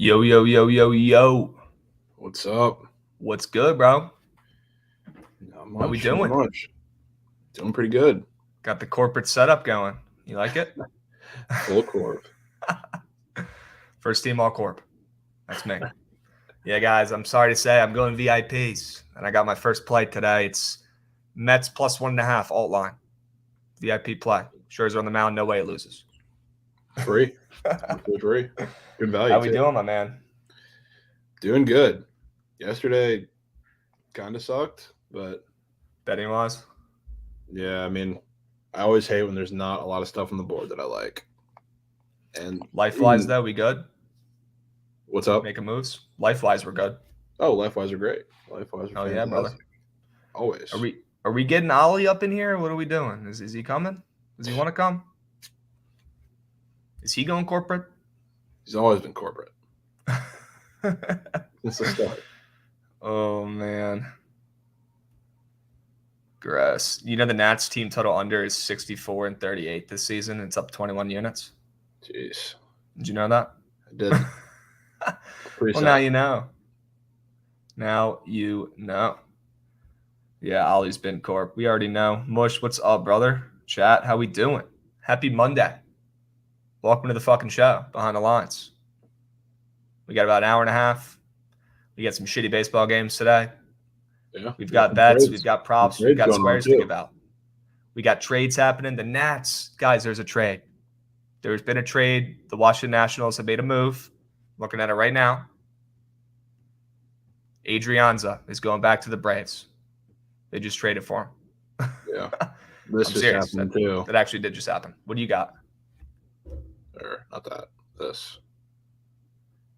Yo, yo, yo, yo, yo. What's up? What's good, bro? Not How we much, not doing? much. Doing pretty good. Got the corporate setup going. You like it? Full corp. First team all corp. That's me. Yeah, guys, I'm sorry to say I'm going VIPs. And I got my first play today. It's Mets plus 1.5 alt line. VIP play. Scherzer on the mound, no way it loses. Free. Totally free. Good value, How we too. doing, my man? Doing good. Yesterday kind of sucked, but Betting wise? yeah, I mean, I always hate when there's not a lot of stuff on the board that I like. And Life wise, though, we good? what's up? Making moves? Life wise, we're good. Oh, LifeWise are great. LifeWise are Oh, yeah, brother. fantastic. Always. Are we getting Ollie up in here? What are we doing? Is he coming? Does he want to come? Is he going corporate? He's always been corporate since the start. Oh man. Gross. You know the Nats team total under is 64 and 38 this season. It's up 21 units. Jeez. Did you know that? I didn't. Pretty Well, sad. now you know. Now you know. Yeah, Ollie's been corp. We already know. Mush, what's up, brother? Chat, how we doing? Happy Monday. Welcome to the fucking show, Behind the Lines. We got about an hour and a half. We got some shitty baseball games today. Yeah. We've got some bets, trades. we've got Some props, we've trades got going on, squares to too. give out. We got trades happening. The Nats, guys, there's a trade. There's been a trade. The Washington Nationals have made a move. Looking at it right now. Adrianza is going back to the Braves. They just traded for him. Yeah. This I'm just serious. happened, too. That actually did just happen. What do you got? Or not that. This.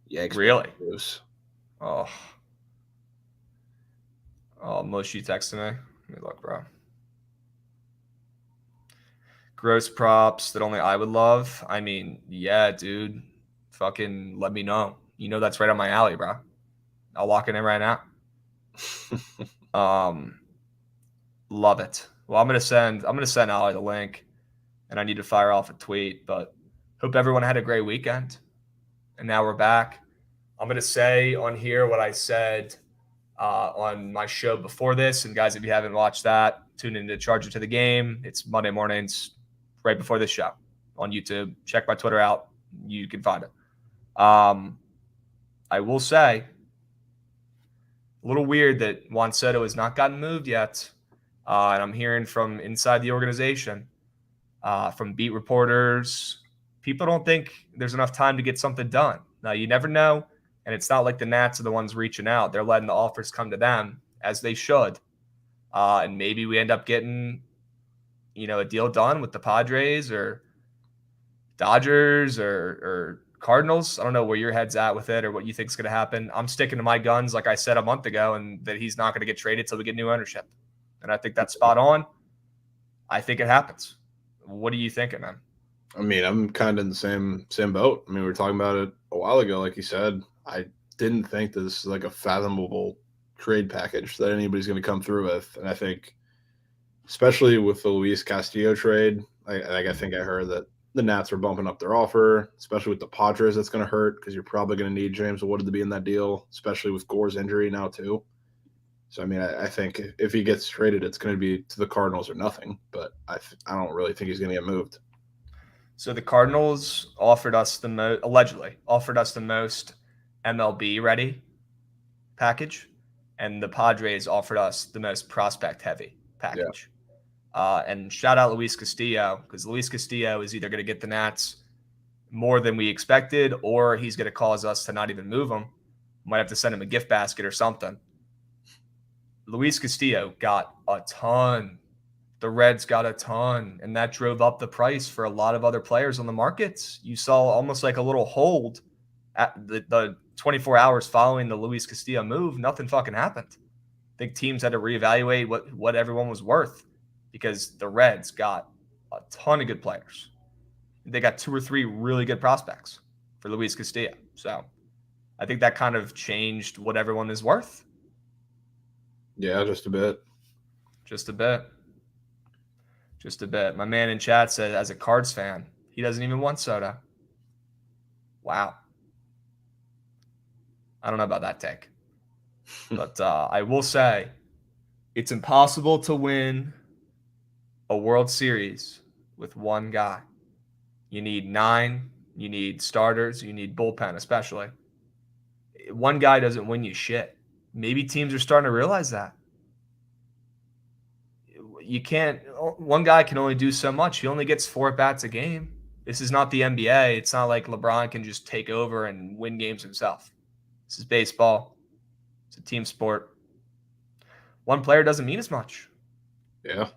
Yanks. Really? Bruce. Oh, Mush, you texting me? Let me look, bro. Gross props that only I would love. I mean, yeah, dude. Fucking let me know. You know that's right on my alley, bro. I'll lock it in right now. Love it. Well, I'm gonna send Ollie the link, and I need to fire off a tweet. But hope everyone had a great weekend. And now we're back. I'm gonna say on here what I said on my show before this. And guys, if you haven't watched that, tune in to Charge It to the Game. It's Monday mornings, right before this show on YouTube. Check my Twitter out. You can find it. I will say, a little weird that Juan Soto has not gotten moved yet. And I'm hearing from inside the organization, from beat reporters, people don't think there's enough time to get something done. Now, you never know. And it's not like the Nats are the ones reaching out. They're letting the offers come to them, as they should. And maybe we end up getting, a deal done with the Padres or Dodgers or Cardinals. I don't know where your head's at with it or what you think is going to happen. I'm sticking to my guns, like I said a month ago, and that he's not going to get traded till we get new ownership. And I think that's spot on. I think it happens. What are you thinking, man? I mean, I'm kind of in the same boat. I mean, we were talking about it a while ago, like you said. I didn't think this is like a fathomable trade package that anybody's going to come through with, and I think, especially with the Luis Castillo trade, I think I heard that the Nats are bumping up their offer, especially with the Padres. That's going to hurt because you're probably going to need James Wood to be in that deal, especially with Gore's injury now too. So I mean, I think if he gets traded, it's going to be to the Cardinals or nothing. But I don't really think he's going to get moved. So the Cardinals allegedly offered us the most MLB ready package, and the Padres offered us the most prospect heavy package. And shout out Luis Castillo, because Luis Castillo is either going to get the Nats more than we expected, or he's going to cause us to not even move him. Might have to send him a gift basket or something. Luis Castillo got a ton. The Reds got a ton, and that drove up the price for a lot of other players on the markets. You saw almost like a little hold at the 24 hours following the Luis Castillo move. Nothing fucking happened. I think teams had to reevaluate what everyone was worth, because the Reds got a ton of good players. They got 2 or 3 really good prospects for Luis Castillo. So I think that kind of changed what everyone is worth. Yeah, just a bit. Just a bit. Just a bit. My man in chat said, as a Cards fan, he doesn't even want Soto. Wow. I don't know about that take. But I will say it's impossible to win a World Series with one guy. You need 9, you need starters, you need bullpen, especially. One guy doesn't win you shit. Maybe teams are starting to realize that. You can't, one guy can only do so much. He only gets 4 at-bats a game. This is not the NBA. It's not like LeBron can just take over and win games himself. This is baseball. It's a team sport. One player doesn't mean as much. Yeah.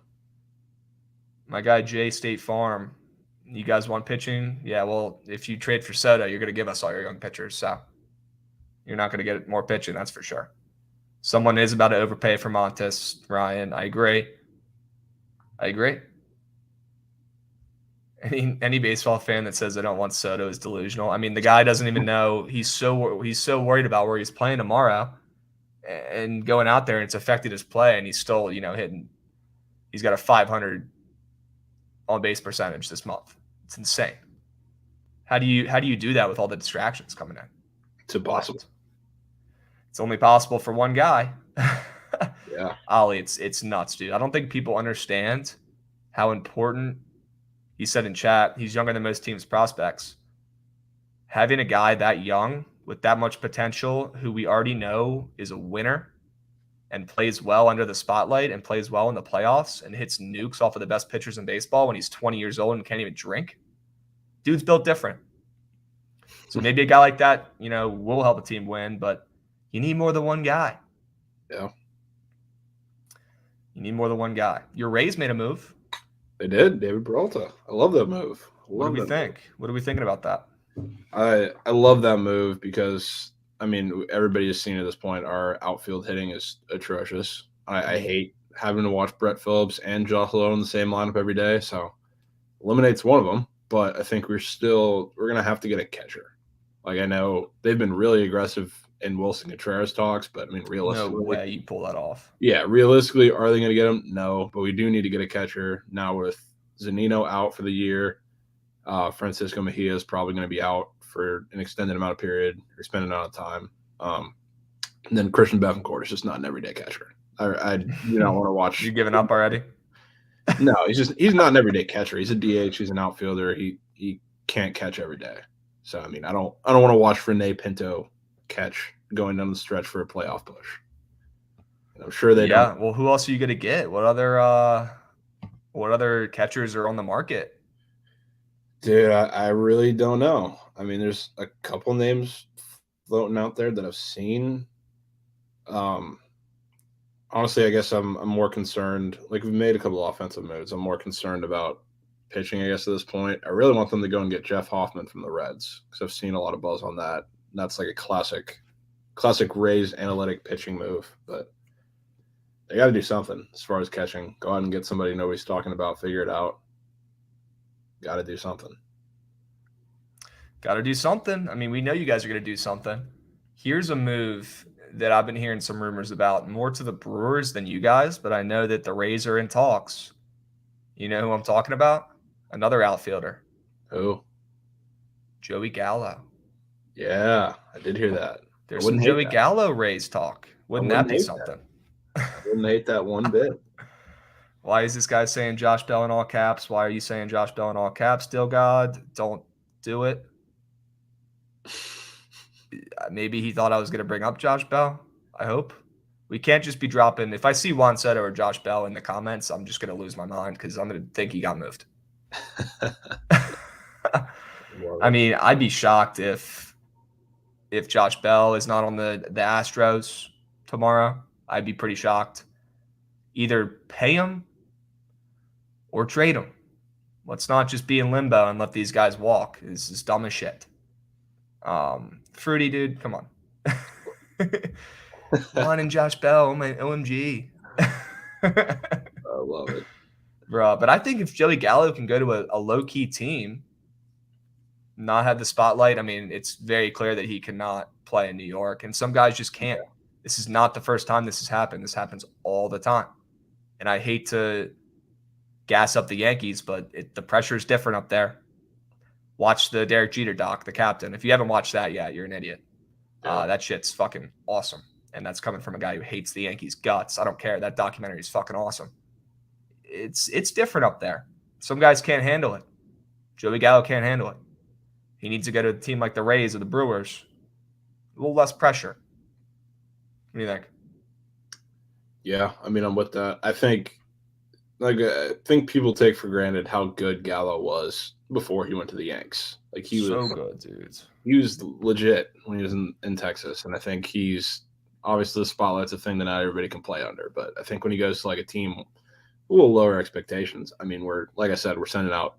My guy Jay State Farm. You guys want pitching? Yeah, well, if you trade for Soto, you're going to give us all your young pitchers. So you're not going to get more pitching, that's for sure. Someone is about to overpay for Montes, Ryan. I agree. Any baseball fan that says they don't want Soto is delusional. I mean, the guy doesn't even know. He's so worried about where he's playing tomorrow and going out there, and it's affected his play, and he's still, hitting. He's got a 500 on base percentage this month. It's insane. How do you do that with all the distractions coming in? It's impossible. It's only possible for one guy. Yeah. Ollie, it's nuts, dude. I don't think people understand how important. He said in chat, he's younger than most teams' prospects. Having a guy that young with that much potential, who we already know is a winner and plays well under the spotlight and plays well in the playoffs and hits nukes off of the best pitchers in baseball when he's 20 years old and can't even drink. Dude's built different. So maybe a guy like that, will help a team win, but you need more than one guy. Yeah. You need more than one guy. Your Rays made a move. They did. David Peralta. I love that move. What do we think? What are we thinking about that? I love that move because, everybody has seen at this point our outfield hitting is atrocious. I hate having to watch Brett Phillips and Josh Lowe in the same lineup every day, so eliminates one of them. But I think we're going to have to get a catcher. Like, I know they've been really aggressive in Wilson Contreras talks, but realistically, no way you pull that off. Yeah, realistically, are they going to get him? No, but we do need to get a catcher now with Zunino out for the year. Francisco Mejia is probably going to be out for an extended amount of period or spending amount of time. And then Christian Betancourt is just not an everyday catcher. I do not want to watch. You giving up already? No, he's not an everyday catcher. He's a DH. He's an outfielder. He can't catch every day. So I don't want to watch Rene Pinto catch going down the stretch for a playoff push. And I'm sure they don't. Yeah. Well, who else are you going to get? What other catchers are on the market? Dude, I really don't know. There's a couple names floating out there that I've seen. Honestly, I guess I'm more concerned. Like, we've made a couple of offensive moves. I'm more concerned about pitching, I guess, at this point. I really want them to go and get Jeff Hoffman from the Reds because I've seen a lot of buzz on that. And that's like a classic Rays analytic pitching move. But they got to do something as far as catching. Go out and get somebody nobody's talking about. Figure it out. Got to do something. We know you guys are going to do something. Here's a move that I've been hearing some rumors about, more to the Brewers than you guys, but I know that the Rays are in talks. You know who I'm talking about? Another outfielder. Who? Joey Gallo. Yeah, I did hear that. There's some Joey Gallo Rays talk. Wouldn't that be something? I wouldn't hate that one bit. Why is this guy saying Josh Bell in all caps? Why are you saying Josh Bell in all caps? Still God, don't do it. Maybe he thought I was going to bring up Josh Bell. I hope. We can't just be dropping. If I see Juan Soto or Josh Bell in the comments, I'm just going to lose my mind because I'm going to think he got moved. I'd be shocked if Josh Bell is not on the Astros tomorrow. I'd be pretty shocked. Either pay him or trade him. Let's not just be in limbo and let these guys walk. This is dumb as shit. Fruity, dude, come on. Juan and Josh Bell, my OMG. I love it. Bro, but I think if Joey Gallo can go to a low-key team, not have the spotlight, it's very clear that he cannot play in New York, and some guys just can't. This is not the first time this has happened. This happens all the time. And I hate to gas up the Yankees, but the pressure is different up there. Watch the Derek Jeter doc, The Captain. If you haven't watched that yet, you're an idiot. Yeah. That shit's fucking awesome. And that's coming from a guy who hates the Yankees guts. I don't care. That documentary is fucking awesome. It's different up there. Some guys can't handle it. Joey Gallo can't handle it. He needs to go to a team like the Rays or the Brewers. A little less pressure. What do you think? Yeah, I mean, I'm with that. I think people take for granted how good Gallo was before he went to the Yanks. Like he So was good, dudes. he was legit when he was in Texas, and I think he's obviously the spotlight's a thing that not everybody can play under. But I think when he goes to like a team, a little lower expectations. I mean, we're like I said, we're sending out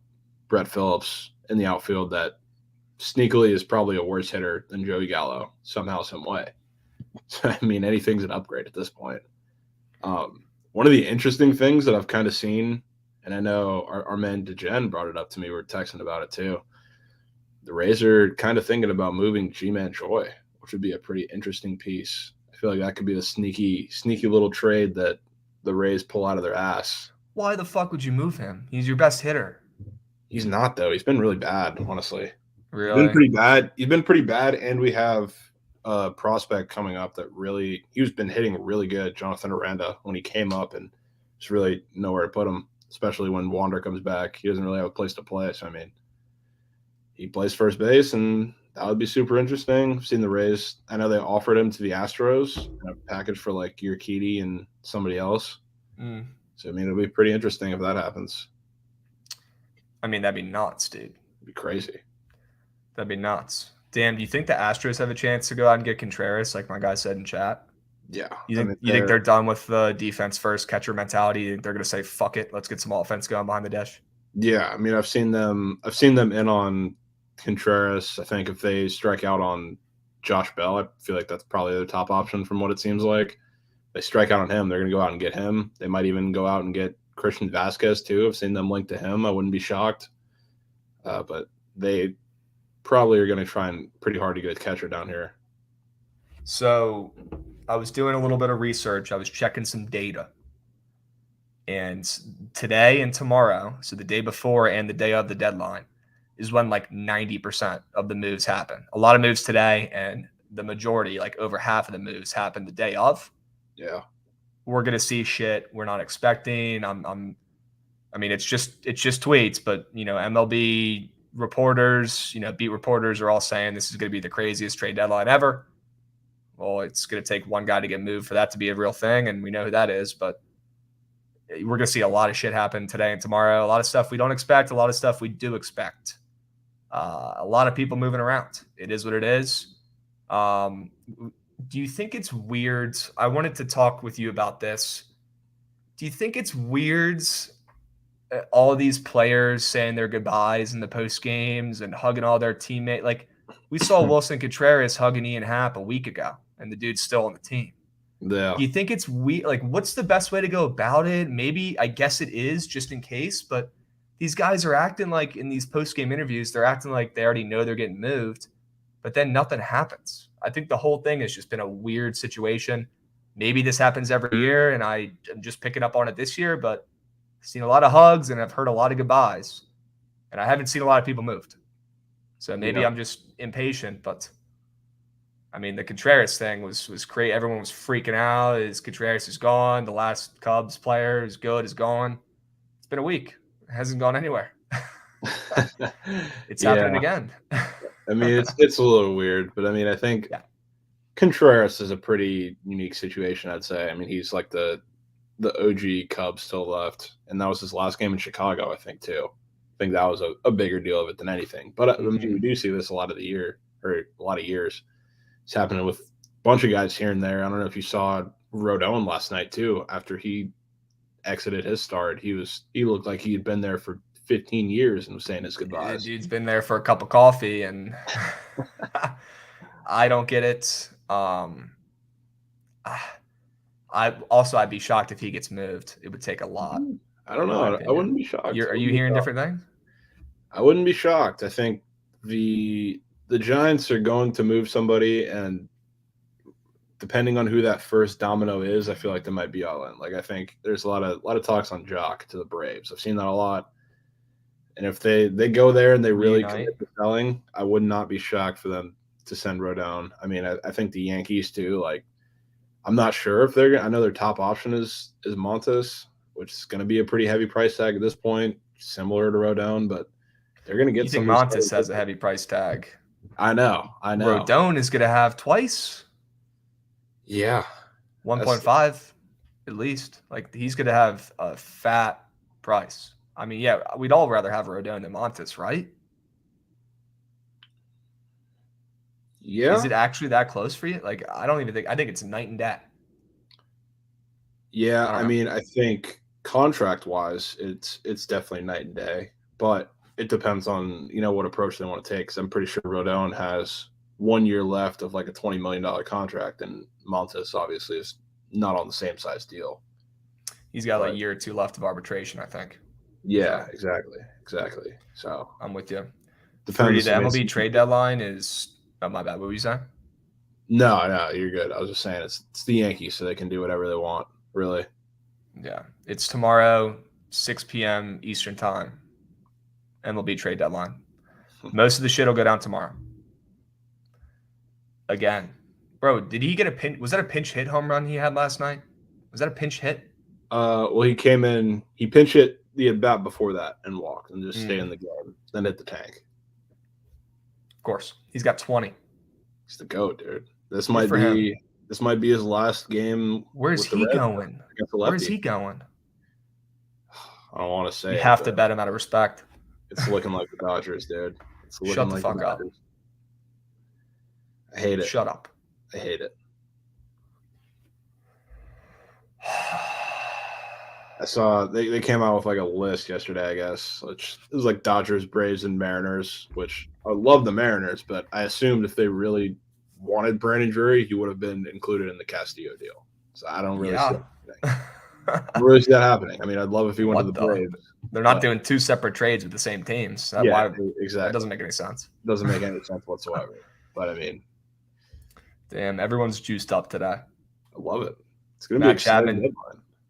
Brett Phillips in the outfield that sneakily is probably a worse hitter than Joey Gallo somehow, some way. So I mean, anything's an upgrade at this point. One of the interesting things that I've kind of seen, and I know our man DeGen brought it up to me. We were texting about it too. The Rays are kind of thinking about moving G-Man Choi, which would be a pretty interesting piece. I feel like that could be a sneaky little trade that the Rays pull out of their ass. Why the fuck would you move him? He's your best hitter. He's not though. He's been really bad, honestly. Really? He's been pretty bad. He's been pretty bad, and we have a prospect coming up that really he's been hitting really good, Jonathan Aranda, when he came up, and there's really nowhere to put him, especially when Wander comes back. He doesn't really have a place to play. So I mean, he plays first base, and that would be super interesting. I've seen the Rays. I know they offered him to the Astros in a package for like Urquidy and somebody else. So I mean, it'll be pretty interesting if that happens. I mean, that'd be nuts, dude. It'd be crazy. That'd be nuts. Damn, do you think the Astros have a chance to go out and get Contreras, like my guy said in chat? Yeah. You think they're done with the defense first catcher mentality? You think they're gonna say fuck it, let's get some offense going behind the dish? Yeah, I mean, I've seen them in on Contreras. I think if they strike out on Josh Bell, I feel like that's probably the top option from what it seems like. If they strike out on him, they're going to go out and get him. They might even go out and get Christian Vasquez too. I've seen them linked to him. I wouldn't be shocked. But they probably are going to try and pretty hard to get a catcher down here. So I was doing a little bit of research. I was checking some data. And today and tomorrow, so the day before and the day of the deadline, is when like 90% of the moves happen. A lot of moves today, and the majority, like over half of the moves, happen the day of. Yeah, we're gonna see shit we're not expecting. I mean, it's just tweets, but MLB reporters, beat reporters are all saying this is gonna be the craziest trade deadline ever. Well, it's gonna take one guy to get moved for that to be a real thing, and we know who that is, but we're going to see a lot of shit happen today and tomorrow. A lot of stuff we don't expect, a lot of stuff we do expect. A lot of people moving around. It is what it is. Do you think it's weird? I wanted to talk with you about this. Do you think it's weird all of these players saying their goodbyes in the post games and hugging all their teammates? Like we saw Wilson Contreras hugging Ian Happ a week ago, and the dude's still on the team. Yeah. Do you think it's weird? Like, what's the best way to go about it? Maybe, I guess it is just in case, but these guys are acting like in these post-game interviews, they're acting like they already know they're getting moved, but then nothing happens. I think the whole thing has just been a weird situation. Maybe this happens every year, and I'm just picking up on it this year, but I've seen a lot of hugs and I've heard a lot of goodbyes, and I haven't seen a lot of people moved. So maybe I'm just impatient, but I mean, the Contreras thing was great. Everyone was freaking out. Contreras is gone. The last Cubs player is gone. It's been a week. It hasn't gone anywhere. It's happening again. I mean, it's a little weird, but I mean, I think Contreras is a pretty unique situation, I'd say. I mean, he's like the OG Cubs still left, and that was his last game in Chicago, I think, too. I think that was a bigger deal of it than anything. But I mean, we do see this a lot of years. It's happening with a bunch of guys here and there. I don't know if you saw Rodon last night too. After he exited his start, he looked like he had been there for 15 years and was saying his goodbyes. Yeah, dude's been there for a cup of coffee, and I don't get it. I'd be shocked if he gets moved. It would take a lot. I don't know. I wouldn't be shocked. Are you hearing different things? I wouldn't be shocked. I think the Giants are going to move somebody, and depending on who that first domino is, I feel like they might be all in. Like I think there's a lot of talks on Jock to the Braves. I've seen that a lot. And if they go there and they really commit to selling, I would not be shocked for them to send Rodon. I mean, I think the Yankees too. Like, I'm not sure if they're. I know their top option is Montes, which is going to be a pretty heavy price tag at this point, similar to Rodon, but they're going to get You think somebody. Montes has a heavy price tag? I know. Rodon is going to have twice. Yeah, 1.5 at least. Like, he's going to have a fat price. I mean, yeah, we'd all rather have Rodon than Montes, right? Yeah. Is it actually that close for you? Like, I think it's night and day. Yeah, I mean, I think contract-wise, it's definitely night and day, but it depends on, what approach they want to take. Because I'm pretty sure Rodon has 1 year left of like a $20 million contract, and Montes obviously is not on the same size deal. He's got like a year or two left of arbitration, I think. Yeah, exactly. So I'm with you. Depends. The MLB trade deadline is. Oh, my bad. What were you saying? No, you're good. I was just saying it's the Yankees, so they can do whatever they want, really. Yeah, it's tomorrow, 6 p.m. Eastern time. MLB trade deadline. Most of the shit will go down tomorrow. Again, bro, did he get a pinch? Was that a pinch hit home run he had last night? Was that a pinch hit? Well, he came in. He pinch hit the at bat before that and walked and just stay in the game, then hit the tank. Of course, he's got 20. He's the GOAT, dude. This might be his last game. Where's he going? Where's he going? I don't want to say. You have to bet him out of respect. It's looking like the Dodgers, dude. Shut the fuck up. I hate it. Shut up. I hate it. I saw they came out with like a list yesterday, I guess. Which it was like Dodgers, Braves, and Mariners, which I love the Mariners, but I assumed if they really wanted Brandon Drury, he would have been included in the Castillo deal. So I don't really see that happening. I don't really see that happening. I mean, I'd love if he went to the Braves. They're not doing two separate trades with the same teams. Exactly. That doesn't make any sense. Doesn't make any sense whatsoever. But I mean, damn, everyone's juiced up today. I love it. It's going to be exciting.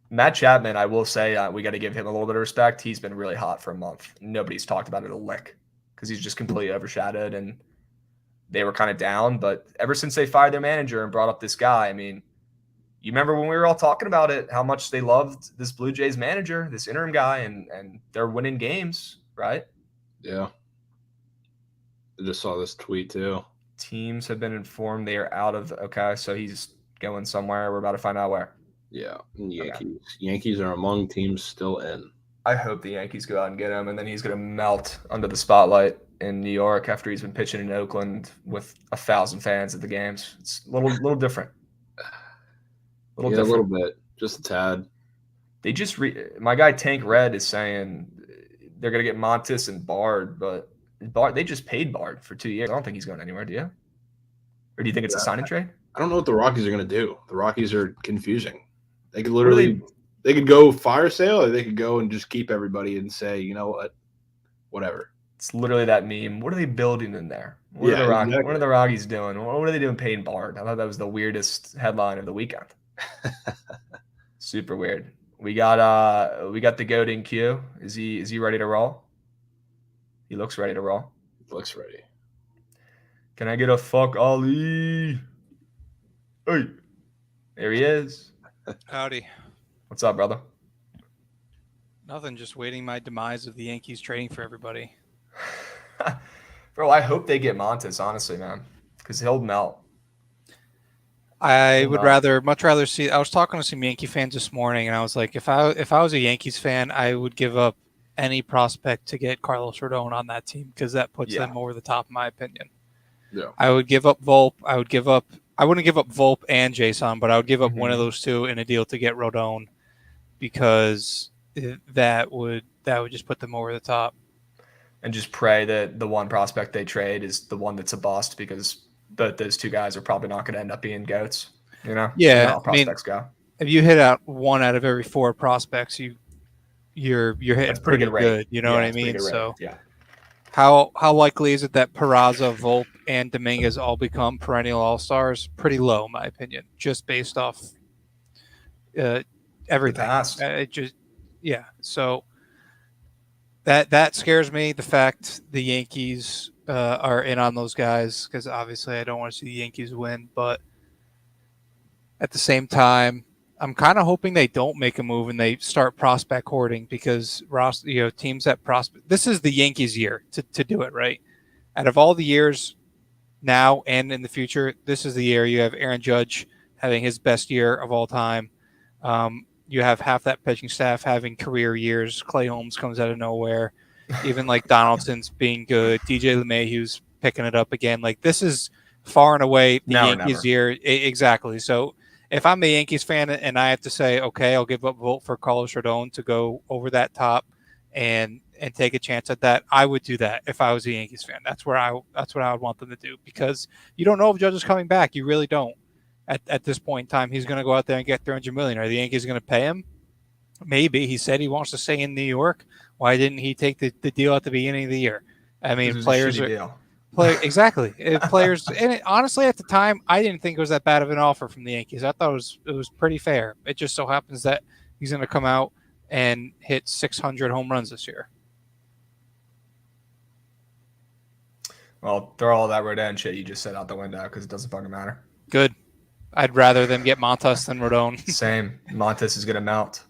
Matt Chapman, I will say, we got to give him a little bit of respect. He's been really hot for a month. Nobody's talked about it a lick because he's just completely overshadowed, and they were kind of down. But ever since they fired their manager and brought up this guy, I mean, you remember when we were all talking about it, how much they loved this Blue Jays manager, this interim guy, and they're winning games, right? Yeah. I just saw this tweet too. Teams have been informed they are out of. Okay, so he's going somewhere. We're about to find out where. Yeah, Yankees. Okay. Yankees are among teams still in. I hope the Yankees go out and get him, and then he's going to melt under the spotlight in New York after he's been pitching in Oakland with 1,000 fans at the games. It's a little different. A little bit, just a tad. They just my guy Tank Red is saying they're going to get Montes and Bard, but they just paid Bard for 2 years. I don't think he's going anywhere, do you? Or do you think it's a sign and trade? I don't know what the Rockies are going to do. The Rockies are confusing. They could literally they could go fire sale, or they could go and just keep everybody and say, you know what, whatever. It's literally that meme. What are they building in there? What are the Rockies doing? What are they doing paying Bard? I thought that was the weirdest headline of the weekend. Super weird. We got the GOAT in queue. Is he ready to roll? He looks ready to roll. He looks ready. Can I get a fuck Ali? Hey, there he is. Howdy. What's up, brother? Nothing, just waiting my demise of the Yankees trading for everybody. Bro, I hope they get Montes, honestly, man, because he'll melt. I would much rather see. I was talking to some Yankee fans this morning, and I was like, if I was a Yankees fan, I would give up any prospect to get Carlos Rodon on that team because that puts them over the top, in my opinion. Yeah, I would give up Volpe. I wouldn't give up Volpe and Jason, but I would give up one of those two in a deal to get Rodon because that would just put them over the top. And just pray that the one prospect they trade is the one that's a bust because those two guys are probably not going to end up being GOATs. You know? Yeah, how prospects go. If you hit out one out of every four prospects, you're hitting pretty good. You know what I mean? So yeah. How likely is it that Peraza, Volpe, and Dominguez all become perennial all-stars? Pretty low, in my opinion, just based off everything. So that scares me. The fact the Yankees are in on those guys because obviously I don't want to see the Yankees win, but at the same time, I'm kind of hoping they don't make a move and they start prospect hoarding because teams that prospect. This is the Yankees' year to do it right. Out of all the years now and in the future, this is the year you have Aaron Judge having his best year of all time. You have half that pitching staff having career years. Clay Holmes comes out of nowhere. Even like Donaldson's being good. DJ LeMahieu's picking it up again. Like this is far and away the Now or Yankees' never. year. Exactly. So if I'm a Yankees fan and I have to say, okay, I'll give up a vote for Carlos Rodon to go over that top and take a chance at that, I would do that if I was a Yankees fan. That's what I would want them to do because you don't know if Judge is coming back. You really don't. At this point in time, he's going to go out there and get $300 million. Are the Yankees going to pay him? Maybe. He said he wants to stay in New York. Why didn't he take the deal at the beginning of the year? I mean, players are deal. Exactly. Players, and honestly, at the time, I didn't think it was that bad of an offer from the Yankees. I thought it was pretty fair. It just so happens that he's going to come out and hit 600 home runs this year. Well, throw all that Rodon shit you just said out the window because it doesn't fucking matter. Good. I'd rather them get Montas than Rodon. Same. Montas is going to mount.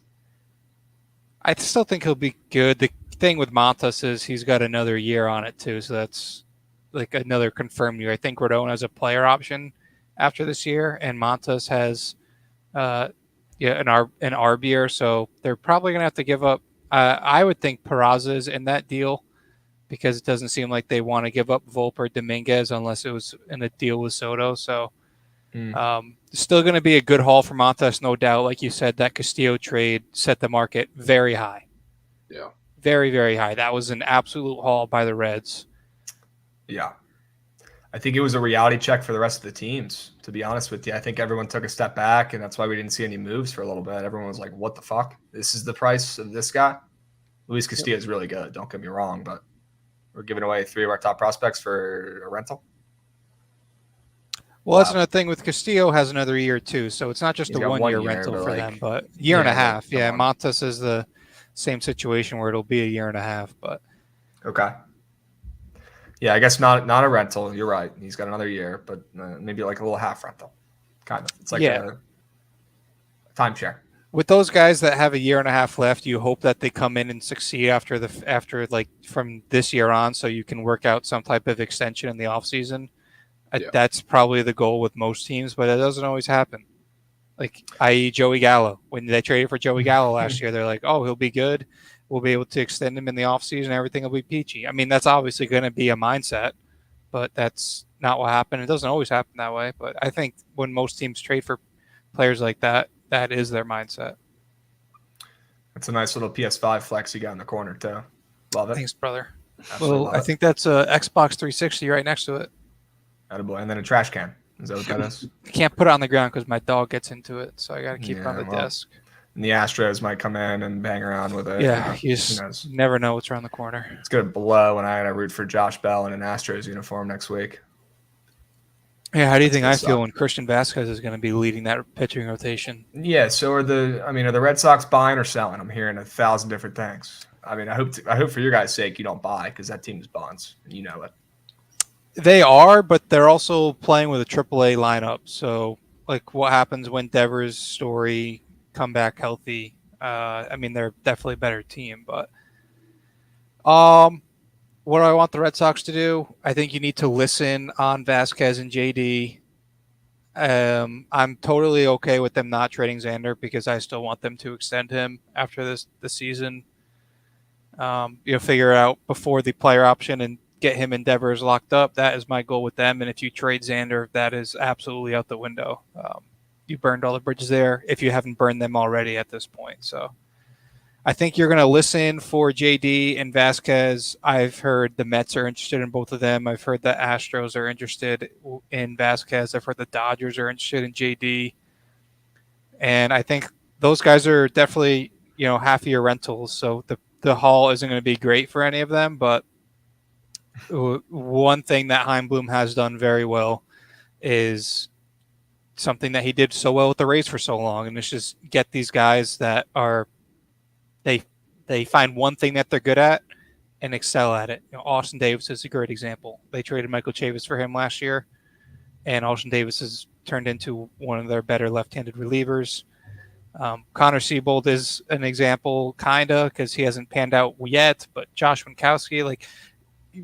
I still think he'll be good. The thing with Montas is he's got another year on it too, so that's like another confirmed year. I think Rodon has a player option after this year, and Montas has an arb year, so they're probably going to have to give up. I would think Peraza is in that deal because it doesn't seem like they want to give up Volpe or Dominguez unless it was in a deal with Soto. So still going to be a good haul for Montas, no doubt. Like you said, that Castillo trade set the market very high. Yeah. Very, very high. That was an absolute haul by the Reds. Yeah. I think it was a reality check for the rest of the teams, to be honest with you. I think everyone took a step back, and that's why we didn't see any moves for a little bit. Everyone was like, what the fuck? This is the price of this guy? Luis Castillo is really good, don't get me wrong, but we're giving away 3 of our top prospects for a rental. Well, that's another thing with Castillo has another year too, so it's not just a 1 year rental for them, but year and a half. Yeah, Montas is the same situation where it'll be a year and a half, but okay. Yeah, I guess not a rental. You're right. He's got another year, but maybe like a little half rental, kind of. It's like a timeshare. With those guys that have a year and a half left, you hope that they come in and succeed after like from this year on, so you can work out some type of extension in the offseason. Yeah. That's probably the goal with most teams, but it doesn't always happen. Like, i.e. Joey Gallo. When they traded for Joey Gallo last year, they're like, oh, he'll be good. We'll be able to extend him in the offseason. Everything will be peachy. I mean, that's obviously going to be a mindset, but that's not what happened. It doesn't always happen that way, but I think when most teams trade for players like that, that is their mindset. That's a nice little PS5 flex you got in the corner, too. Love it. Thanks, brother. Well, I think that's a Xbox 360 right next to it. Attaboy. And then a trash can. Is that what that is? I can't put it on the ground because my dog gets into it, so I got to keep it on the desk. And the Astros might come in and bang around with it. Yeah, you just never know what's around the corner. It's going to blow when I gotta root for Josh Bell in an Astros uniform next week. Yeah, how do you think I feel when Christian Vasquez is going to be leading that pitching rotation? Yeah, so are the Red Sox buying or selling? I'm hearing 1,000 different things. I mean, I hope for your guys' sake you don't buy because that team is bonds, and you know it. They are, but they're also playing with a AAA lineup. So, like, what happens when Devers, Story come back healthy? I mean, they're definitely a better team. But what do I want the Red Sox to do? I think you need to listen on Vasquez and JD. I'm totally okay with them not trading Xander because I still want them to extend him after the season. Figure it out before the player option and get him and Devers locked up. That is my goal with them. And if you trade Xander, that is absolutely out the window. You burned all the bridges there if you haven't burned them already at this point. So I think you're going to listen for JD and Vasquez. I've heard the Mets are interested in both of them. I've heard the Astros are interested in Vasquez. I've heard the Dodgers are interested in JD. And I think those guys are definitely, half-year rentals. So the haul isn't going to be great for any of them, but one thing that Heimblum has done very well is something that he did so well with the Rays for so long, and it's just get these guys that are they find one thing that they're good at and excel at it. Austin Davis is a great example. They traded Michael Chavis for him last year, and Austin Davis has turned into one of their better left-handed relievers. Connor Siebold is an example, kinda, because he hasn't panned out yet. But Josh Winkowski, like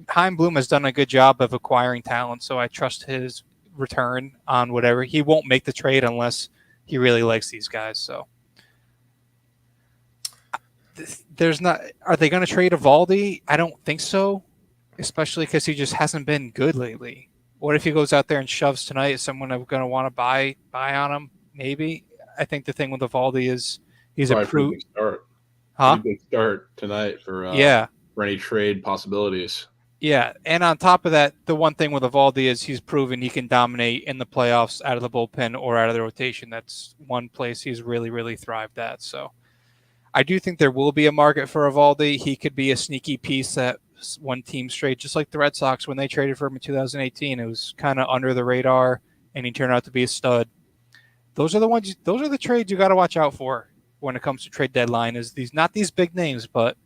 Chaim Bloom, has done a good job of acquiring talent, so I trust his return on whatever. He won't make the trade unless he really likes these guys. So there's not. Are they going to trade Evaldi? I don't think so, especially because he just hasn't been good lately. What if he goes out there and shoves tonight? Is someone going to want to buy on him? Maybe. I think the thing with Evaldi is he's a pretty big start. Huh? Pretty big start tonight for any trade possibilities. Yeah, and on top of that, the one thing with Evaldi is he's proven he can dominate in the playoffs out of the bullpen or out of the rotation. That's one place he's really, really thrived at. So I do think there will be a market for Evaldi. He could be a sneaky piece that one team straight, just like the Red Sox when they traded for him in 2018. It was kind of under the radar, and he turned out to be a stud. Those are the trades you got to watch out for when it comes to trade deadline. Is not these big names, but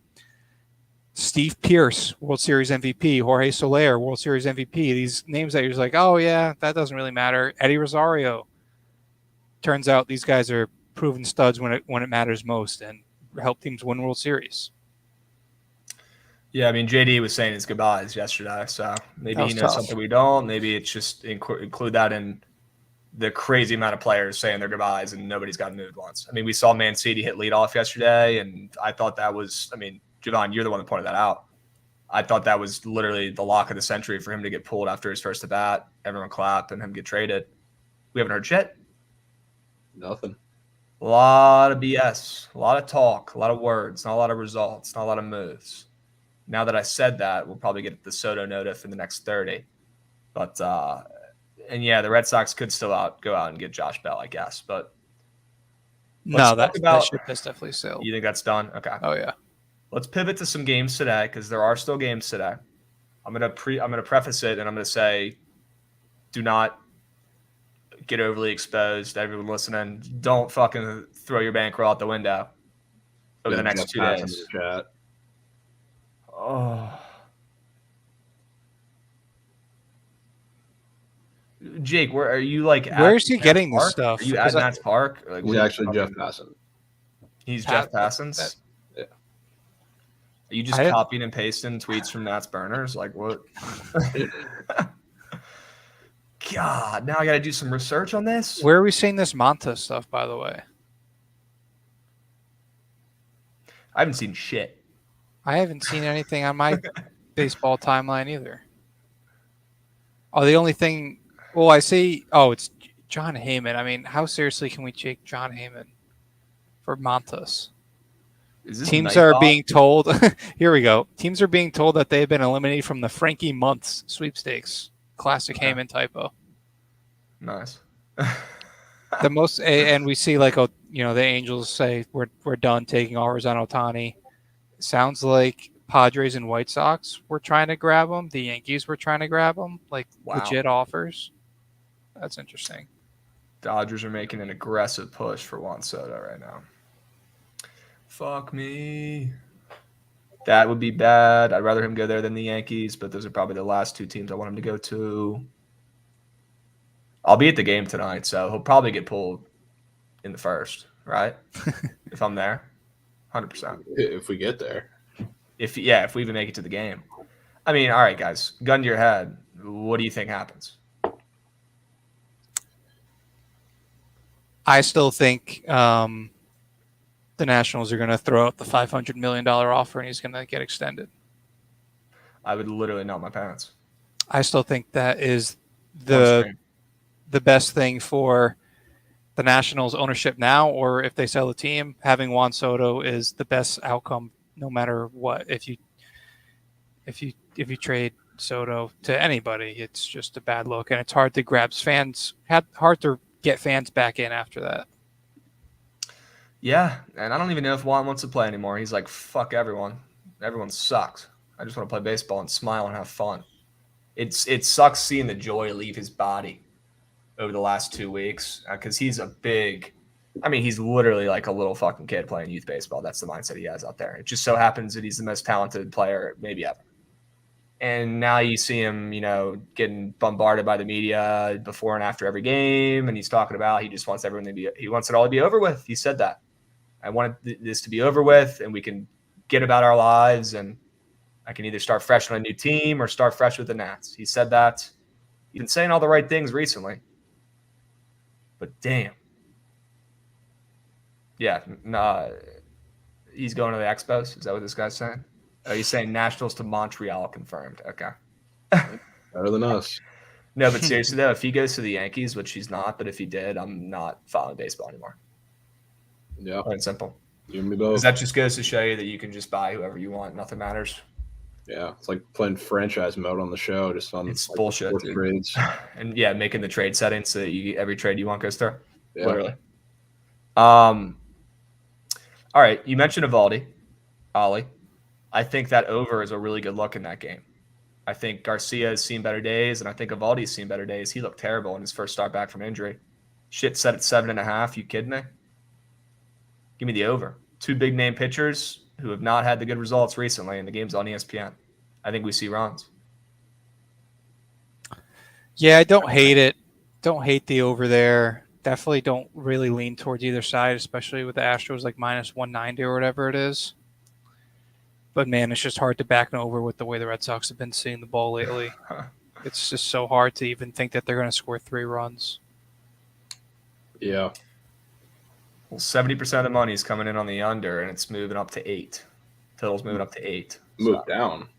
Steve Pearce, World Series MVP, Jorge Soler, World Series MVP. These names that you're just like, oh yeah, that doesn't really matter. Eddie Rosario. Turns out these guys are proven studs when it matters most and help teams win World Series. Yeah, I mean, JD was saying his goodbyes yesterday, so maybe he knows something we don't. Maybe it's just include that in the crazy amount of players saying their goodbyes and nobody's got moved once. I mean, we saw Mancini hit leadoff yesterday, and I thought that was, I mean, Jovan, you're the one that pointed that out. I thought that was literally the lock of the century for him to get pulled after his first at bat, everyone clap, and him get traded. We haven't heard shit. Nothing. A lot of BS, a lot of talk, a lot of words, not a lot of results, not a lot of moves. Now that I said that, we'll probably get the Soto notif in the next 30. But and yeah, the Red Sox could still go out and get Josh Bell, I guess. But no, that ship has definitely sailed. You think that's done? Okay. Oh yeah. Let's pivot to some games today because there are still games today. I'm gonna preface it and I'm gonna say, do not get overly exposed. Everyone listening, don't fucking throw your bankroll out the window over the next 2 days. Oh. Jake, where are you? Where is he getting this stuff? Are you at Nats Park? He's actually Jeff Passan. He's Jeff Passon's? Yeah. Are you just copying and pasting tweets from Nats burners? Like what? God, now I got to do some research on this. Where are we seeing this Monta stuff, by the way? I haven't seen shit. I haven't seen anything on my baseball timeline either. Oh, the only thing... Well, I see... Oh, it's John Heyman. I mean, how seriously can we take John Heyman for Montas? Teams are being told... Here we go. Teams are being told that they've been eliminated from the Frankie Months sweepstakes. Classic Heyman typo. Nice. The most... And we see, the Angels say, we're done taking offers on Ohtani. Sounds like Padres and White Sox were trying to grab him. The Yankees were trying to grab him. Legit offers. That's interesting. Dodgers are making an aggressive push for Juan Soto right now. Fuck me. That would be bad. I'd rather him go there than the Yankees, but those are probably the last two teams I want him to go to. I'll be at the game tonight, so he'll probably get pulled in the first, right? If I'm there. 100%. If we get there. If we even make it to the game. I mean, all right, guys, gun to your head. What do you think happens? I still think the Nationals are going to throw out the $500 million offer and he's going to get extended. I would literally know my pants. I still think that is the best thing for the Nationals ownership now, or if they sell the team, having Juan Soto is the best outcome no matter what. If you trade Soto to anybody, it's just a bad look, and it's hard to grab fans. Hard to get fans back in after that. Yeah, and I don't even know if Juan wants to play anymore. He's like, fuck everyone. Everyone sucks. I just want to play baseball and smile and have fun. It sucks seeing the joy leave his body over the last 2 weeks because he's a big I mean, he's literally like a little fucking kid playing youth baseball. That's the mindset he has out there. It just so happens that he's the most talented player maybe ever. And now you see him, getting bombarded by the media before and after every game, and he's talking about he just wants everyone he wants it all to be over with. He said that. I wanted this to be over with, and we can get about our lives, and I can either start fresh on a new team or start fresh with the Nats. He said that. He's been saying all the right things recently. But damn. Yeah, he's going to the Expos. Is that what this guy's saying? Oh, he's saying Nationals to Montreal confirmed. Okay. Better than us. No, but seriously though, if he goes to the Yankees, which he's not, but if he did, I'm not following baseball anymore. Yeah. Plain and simple. You and me both. Because that just goes to show you that you can just buy whoever you want. Nothing matters. Yeah, it's like playing franchise mode on the show, just on It's bullshit, dude. Trades. And yeah, making the trade settings so that every trade you want goes through. Yeah. Literally. All right, you mentioned Evaldi, Ollie. I think that over is a really good look in that game. I think Garcia has seen better days, and I think Evaldi's seen better days. He looked terrible in his first start back from injury. Shit set at 7.5. You kidding me? Give me the over. Two big name pitchers who have not had the good results recently, and the game's on ESPN. I think we see runs. Yeah, I don't hate it. Don't hate the over there. Definitely don't really lean towards either side, especially with the Astros like minus 190 or whatever it is. But man, it's just hard to back an over with the way the Red Sox have been seeing the ball lately. It's just so hard to even think that they're going to score 3 runs. Yeah. Well, 70% of the money is coming in on the under, and it's moving up to 8. Total's moving up to 8. Moved down.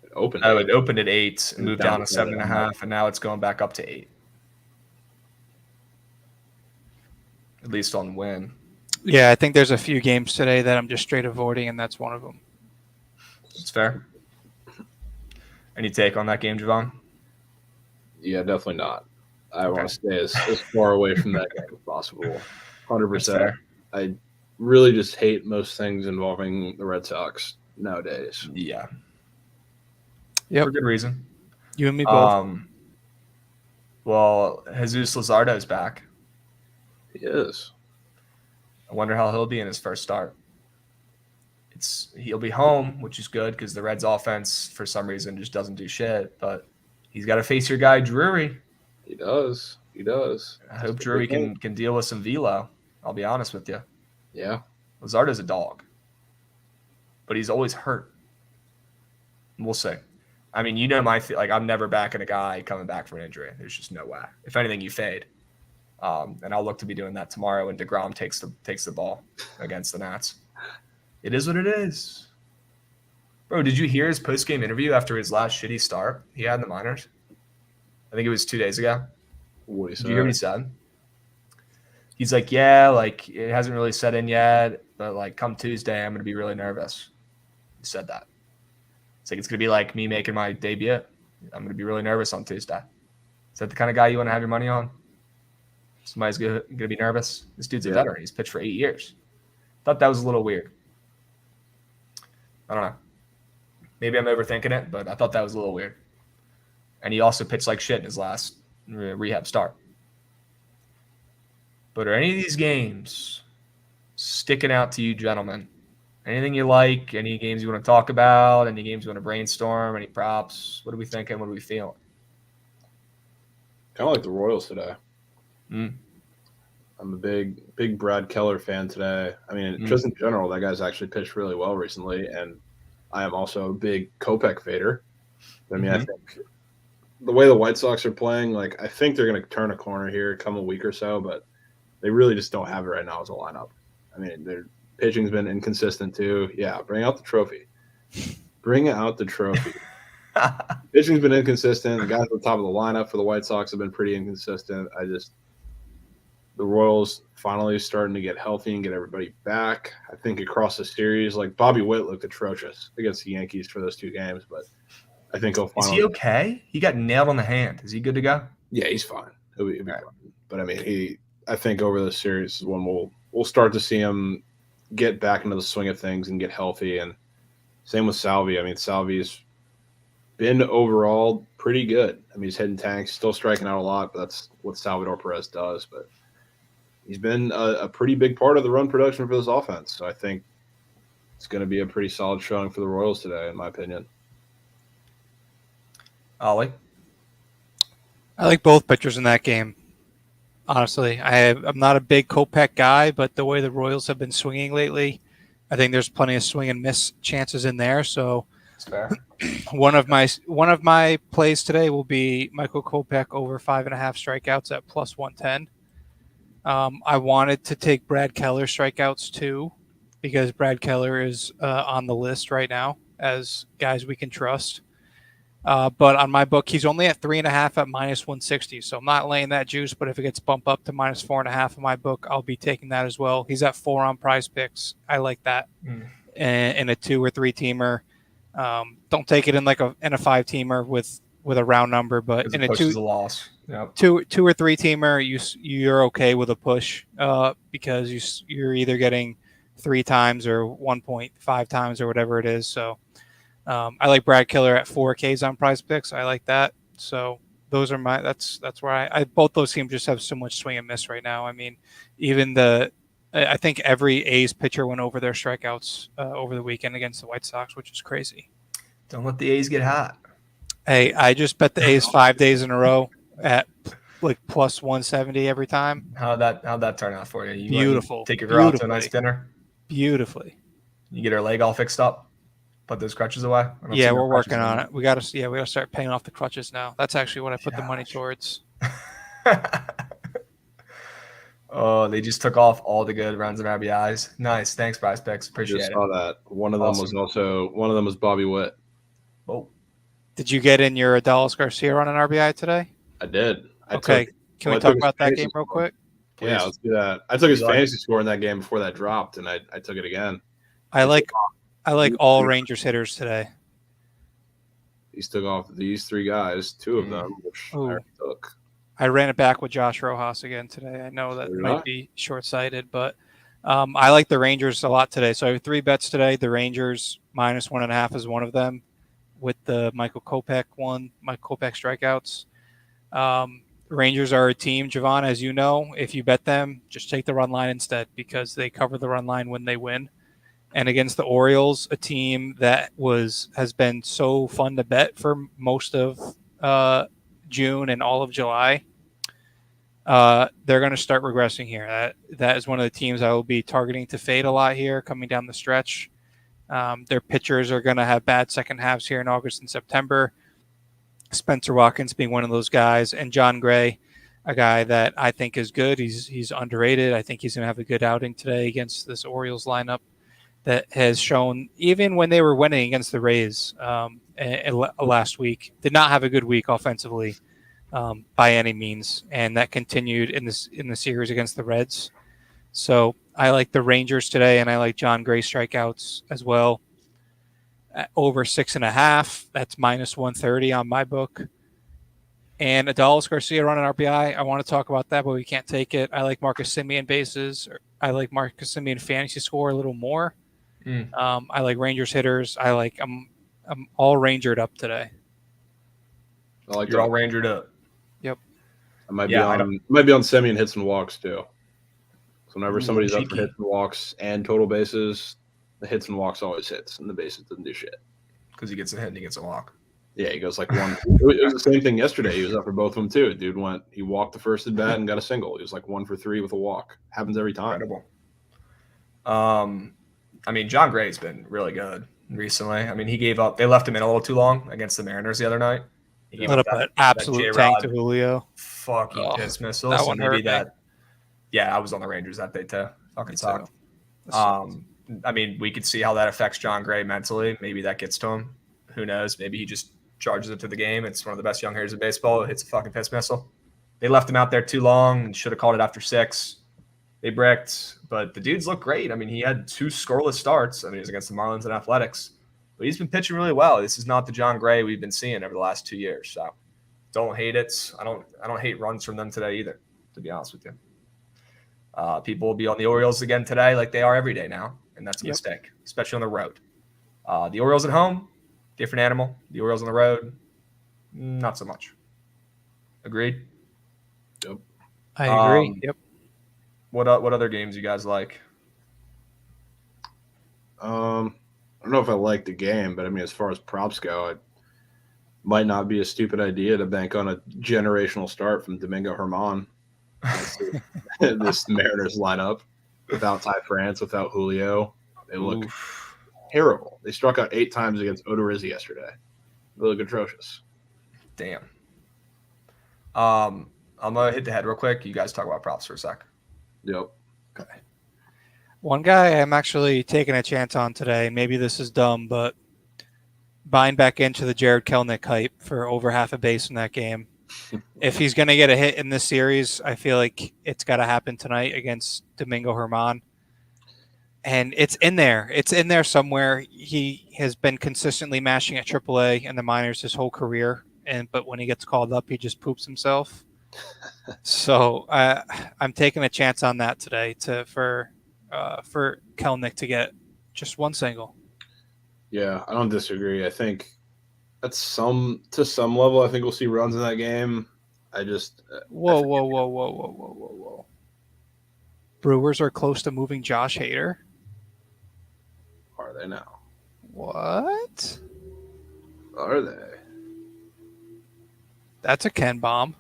It opened. Oh, it opened at 8 and moved down to 7.5, and now it's going back up to 8. At least on win. Yeah, I think there's a few games today that I'm just straight avoiding, and that's one of them. It's fair. Any take on that game, Jovan? Yeah, definitely not. I want to stay as far away from that game as possible. 100%. I really just hate most things involving the Red Sox nowadays. Yeah. Yep. For good reason. You and me both. Well, Jesus Luzardo's back. He is. I wonder how he'll be in his first start. He'll be home, which is good because the Reds' offense, for some reason, just doesn't do shit. But he's got to face your guy, Drury. He does. I hope Drury can deal with some velo. I'll be honest with you. Yeah. Luzardo's a dog. But he's always hurt. We'll see. I mean, I'm never backing a guy coming back from an injury. There's just no way. If anything, you fade. And I'll look to be doing that tomorrow when DeGrom takes the ball against the Nats. It is what it is. Bro, did you hear his post-game interview after his last shitty start he had in the minors? I think it was 2 days ago. What he said? Did you hear what he said? He's like, yeah, like it hasn't really set in yet, but like come Tuesday, I'm going to be really nervous. He said that. It's like it's going to be like me making my debut. I'm going to be really nervous on Tuesday. Is that the kind of guy you want to have your money on? Somebody's going to be nervous? This dude's a veteran. He's pitched for 8 years. Thought that was a little weird. I don't know. Maybe I'm overthinking it, but I thought that was a little weird. And he also pitched like shit in his last rehab start. But are any of these games sticking out to you, gentlemen? Anything you like? Any games you want to talk about? Any games you want to brainstorm? Any props? What are we thinking? What are we feeling? Kind of like the Royals today. Mm. I'm a big Brad Keller fan today. I mean, just in general, that guy's actually pitched really well recently, and I am also a big Kopech fader. I mean, I think the way the White Sox are playing, like I think they're going to turn a corner here, come a week or so, but they really just don't have it right now as a lineup. I mean, their pitching's been inconsistent too. Yeah, bring out the trophy. Bring out the trophy. Pitching's been inconsistent. The guys at the top of the lineup for the White Sox have been pretty inconsistent. The Royals finally starting to get healthy and get everybody back. I think across the series, like Bobby Witt looked atrocious against the Yankees for those 2 games, but I think he'll finally. Is he okay? He got nailed on the hand. Is he good to go? Yeah, he's fine. He'll be fine. But I mean, I think over the series is when we'll start to see him get back into the swing of things and get healthy. And same with Salvi. I mean, Salvi's been overall pretty good. I mean, he's hitting tanks, still striking out a lot, but that's what Salvador Perez does. But he's been a pretty big part of the run production for this offense. So I think it's going to be a pretty solid showing for the Royals today, in my opinion. Ollie? I like both pitchers in that game. Honestly, I'm not a big Kopech guy, but the way the Royals have been swinging lately, I think there's plenty of swing and miss chances in there. So That's fair. one of my plays today will be Michael Kopech over 5.5 strikeouts at plus 110. I wanted to take Brad Keller strikeouts too, because Brad Keller is on the list right now as guys we can trust. But on my book, he's only at 3.5 at minus 160. So I'm not laying that juice, but if it gets bumped up to minus 4.5 in my book, I'll be taking that as well. He's at 4 on Prize Picks. I like that. In a 2 or 3 teamer. Don't take it in a 5 teamer with a round number, but in a a loss. Yep. 2 or 3 teamer, you're okay with a push because you're either getting 3 times or 1.5 times or whatever it is. So I like Brad Keller at 4Ks on Prize Picks. I like that. So those are that's where I both those teams just have so much swing and miss right now. I mean, even I think every A's pitcher went over their strikeouts over the weekend against the White Sox, which is crazy. Don't let the A's get hot. Hey, I just bet the A's 5 days in a row at plus 170 every time. How'd that turn out for you? Beautiful. Take your girl out to a nice dinner. Beautifully. You get her leg all fixed up. Put those crutches away. Yeah, we're working on it. We got to start paying off the crutches now. That's actually what I put the money towards. Oh, they just took off all the good runs and RBIs. Nice, thanks, Prize Picks. Appreciate it. Saw that. One of them was Bobby Witt. Oh, did you get in your Adalis Garcia on an RBI today? I did. Can we talk about that game real quick? Please. Yeah, let's do that. I took his fantasy score in that game before that dropped, and I took it again. I like all Rangers hitters today. He's took off these 3 guys, 2 of them, which I already took. I ran it back with Josh Rojas again today. I know that might be short-sighted, but I like the Rangers a lot today. So I have 3 bets today. The Rangers minus 1.5 is one of them with the Michael Kopech strikeouts. Rangers are a team, Jovan, as you know. If you bet them, just take the run line instead because they cover the run line when they win. And against the Orioles, a team that has been so fun to bet for most of June and all of July, they're going to start regressing here. That is one of the teams I will be targeting to fade a lot here coming down the stretch. Their pitchers are going to have bad second halves here in August and September. Spencer Watkins being one of those guys, and John Gray, a guy that I think is good. He's underrated. I think he's going to have a good outing today against this Orioles lineup that has shown, even when they were winning against the Rays last week, did not have a good week offensively by any means, and that continued in the series against the Reds. So I like the Rangers today, and I like John Gray strikeouts as well. Over 6.5, that's minus 130 on my book. And Adalis Garcia running RBI, I want to talk about that, but we can't take it. I like Marcus Semien bases. I like Marcus Semien fantasy score a little more. I like Rangers hitters. I'm all Rangered up today. You're all Rangered up. Yep. I might be on Semien hits and walks too. So whenever somebody's up for hits and walks and total bases, the hits and walks always hits, and the bases doesn't do shit. Because he gets a hit and he gets a walk. Yeah, he goes like one. It was the same thing yesterday. He was up for both of them too. Dude he walked the first at bat and got a single. He was like 1 for 3 with a walk. Happens every time. Incredible. I mean, John Gray's been really good recently. I mean, they left him in a little too long against the Mariners the other night. He gave up that absolute tank to Julio. Fucking piss missile. That one hurt me. Yeah, I was on the Rangers that day too. Fucking sucked. I mean, we could see how that affects John Gray mentally. Maybe that gets to him. Who knows? Maybe he just charges it to the game. It's one of the best young hitters in baseball. It hits a fucking piss missile. They left him out there too long and should have called it after 6. They bricked, but the dudes look great. I mean, he had 2 scoreless starts. I mean, he was against the Marlins and Athletics, but he's been pitching really well. This is not the John Gray we've been seeing over the last 2 years. So don't hate it. I don't hate runs from them today either, to be honest with you. People will be on the Orioles again today like they are every day now, and that's a mistake, especially on the road. The Orioles at home, different animal. The Orioles on the road, not so much. Agreed? Yep. I agree. Yep. What other games you guys like? I don't know if I like the game, but I mean, as far as props go, it might not be a stupid idea to bank on a generational start from Domingo Herman. This Mariners lineup without Ty France, without Julio, they look terrible. They struck out 8 times against Odorizzi yesterday. They look atrocious. Damn. I'm gonna hit the head real quick. You guys talk about props for a sec. Yep. Okay. One guy I'm actually taking a chance on today. Maybe this is dumb, but buying back into the Jared Kelenic hype for over half a base in that game. If he's going to get a hit in this series, I feel like it's got to happen tonight against Domingo Herman. And it's in there. It's in there somewhere. He has been consistently mashing at AAA in the minors his whole career. But when he gets called up, he just poops himself. So I'm taking a chance on that today for Kelenic to get just one single. Yeah, I don't disagree. I think to some level, I think we'll see runs in that game. Whoa. Brewers are close to moving Josh Hader. Are they now? What? Are they? That's a Ken bomb.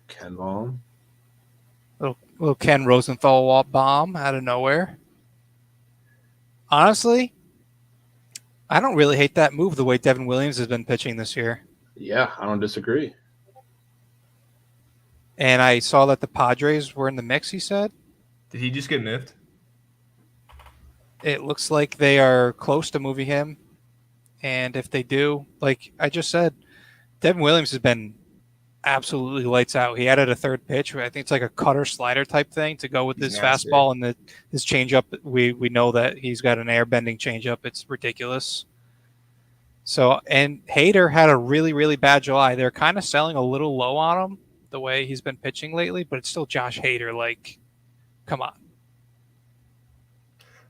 Ken bomb? Little Ken Rosenthal bomb out of nowhere. Honestly, I don't really hate that move the way Devin Williams has been pitching this year. Yeah, I don't disagree. And I saw that the Padres were in the mix, he said. Did he just get moved? It looks like they are close to moving him. And if they do, like I just said, Devin Williams has been absolutely lights out. He added a third pitch. I think it's like a cutter slider type thing to go with his fastball and his changeup. We know that he's got an air bending changeup. It's ridiculous. So, and Hader had a really, really bad July. They're kind of selling a little low on him the way he's been pitching lately, but it's still Josh Hader. Like, come on.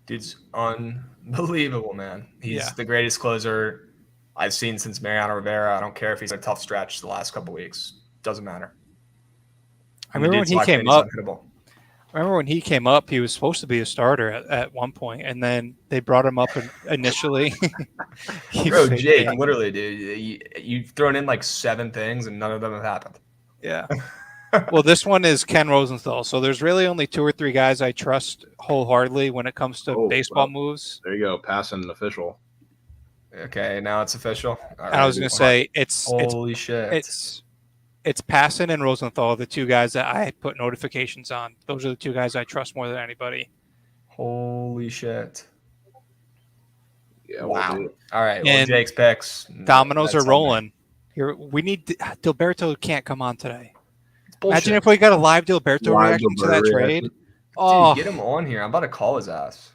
Dude's unbelievable, man. He's the greatest closer I've seen since Mariano Rivera. I don't care if he's a tough stretch the last couple weeks. Doesn't matter. I remember when he came up. He was supposed to be a starter at one point, and then they brought him up initially. Bro, Jake, literally, dude, you've thrown in like 7 things, and none of them have happened. Yeah. Well, this one is Ken Rosenthal, so there's really only 2 or 3 guys I trust wholeheartedly when it comes to baseball moves. There you go, passing official. Okay, now it's official. Right, I was going to say holy shit. It's Passan and Rosenthal, the 2 guys that I put notifications on. Those are the 2 guys I trust more than anybody. Holy shit. Yeah, wow. All right, well, Jake's picks. Dominoes are rolling. Here, we need Dilberto can't come on today. Imagine if we got a live Dilberto reaction to that trade. Dude, get him on here. I'm about to call his ass.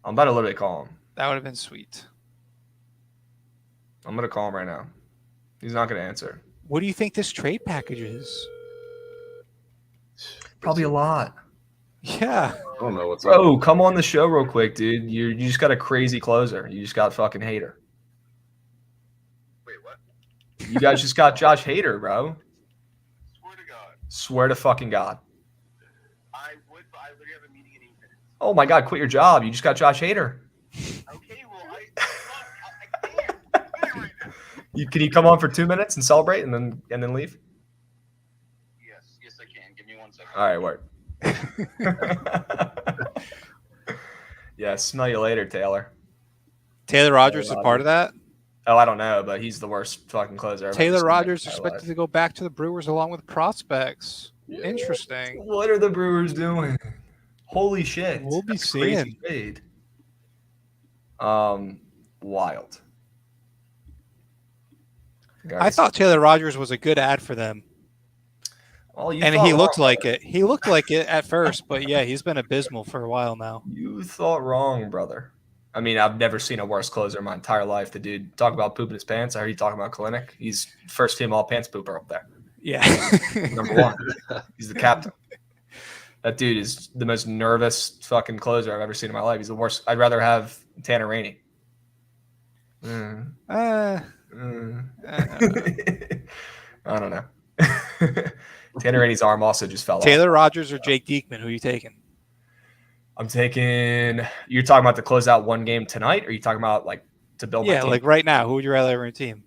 I'm about to literally call him. That would have been sweet. I'm going to call him right now. He's not going to answer. What do you think this trade package is? Probably a lot. Yeah. I don't know what's up. Come on the show real quick, dude. You just got a crazy closer. You just got fucking Hader. Wait, what? You guys just got Josh Hader, bro. Swear to God. Swear to fucking God. I literally have a meeting in 8 minutes. Oh my God, quit your job. You just got Josh Hader. Okay, well, I can't. Right now. Can you come on for 2 minutes and celebrate and then leave? Yes, I can. Give me 1 second. All right, work. Yeah, smell you later, Taylor. Taylor Rogers is part of that? Oh, I don't know, but he's the worst fucking closer. Taylor Rogers expected to go back to the Brewers along with prospects. Yeah. Interesting. What are the Brewers doing? Holy shit. We'll be seeing. Trade. Wild. I thought Taylor Rogers was a good ad for them. Well, and he looked like it. He looked like it at first, but yeah, he's been abysmal for a while now. You thought wrong, brother. I mean, I've never seen a worse closer in my entire life. The dude, talk about pooping his pants. I heard you talking about Kelenic. He's first team all pants pooper up there. Yeah. Number 1. He's the captain. That dude is the most nervous fucking closer I've ever seen in my life. He's the worst. I'd rather have Tanner Rainey. I don't know. Tanner Rainey's arm also just fell off. Taylor Rogers or Jake Diekman? Who are you taking? I'm taking. You're talking about to close out one game tonight, or are you talking about like to build my Yeah, team? like right now. Who would you rather have on your team?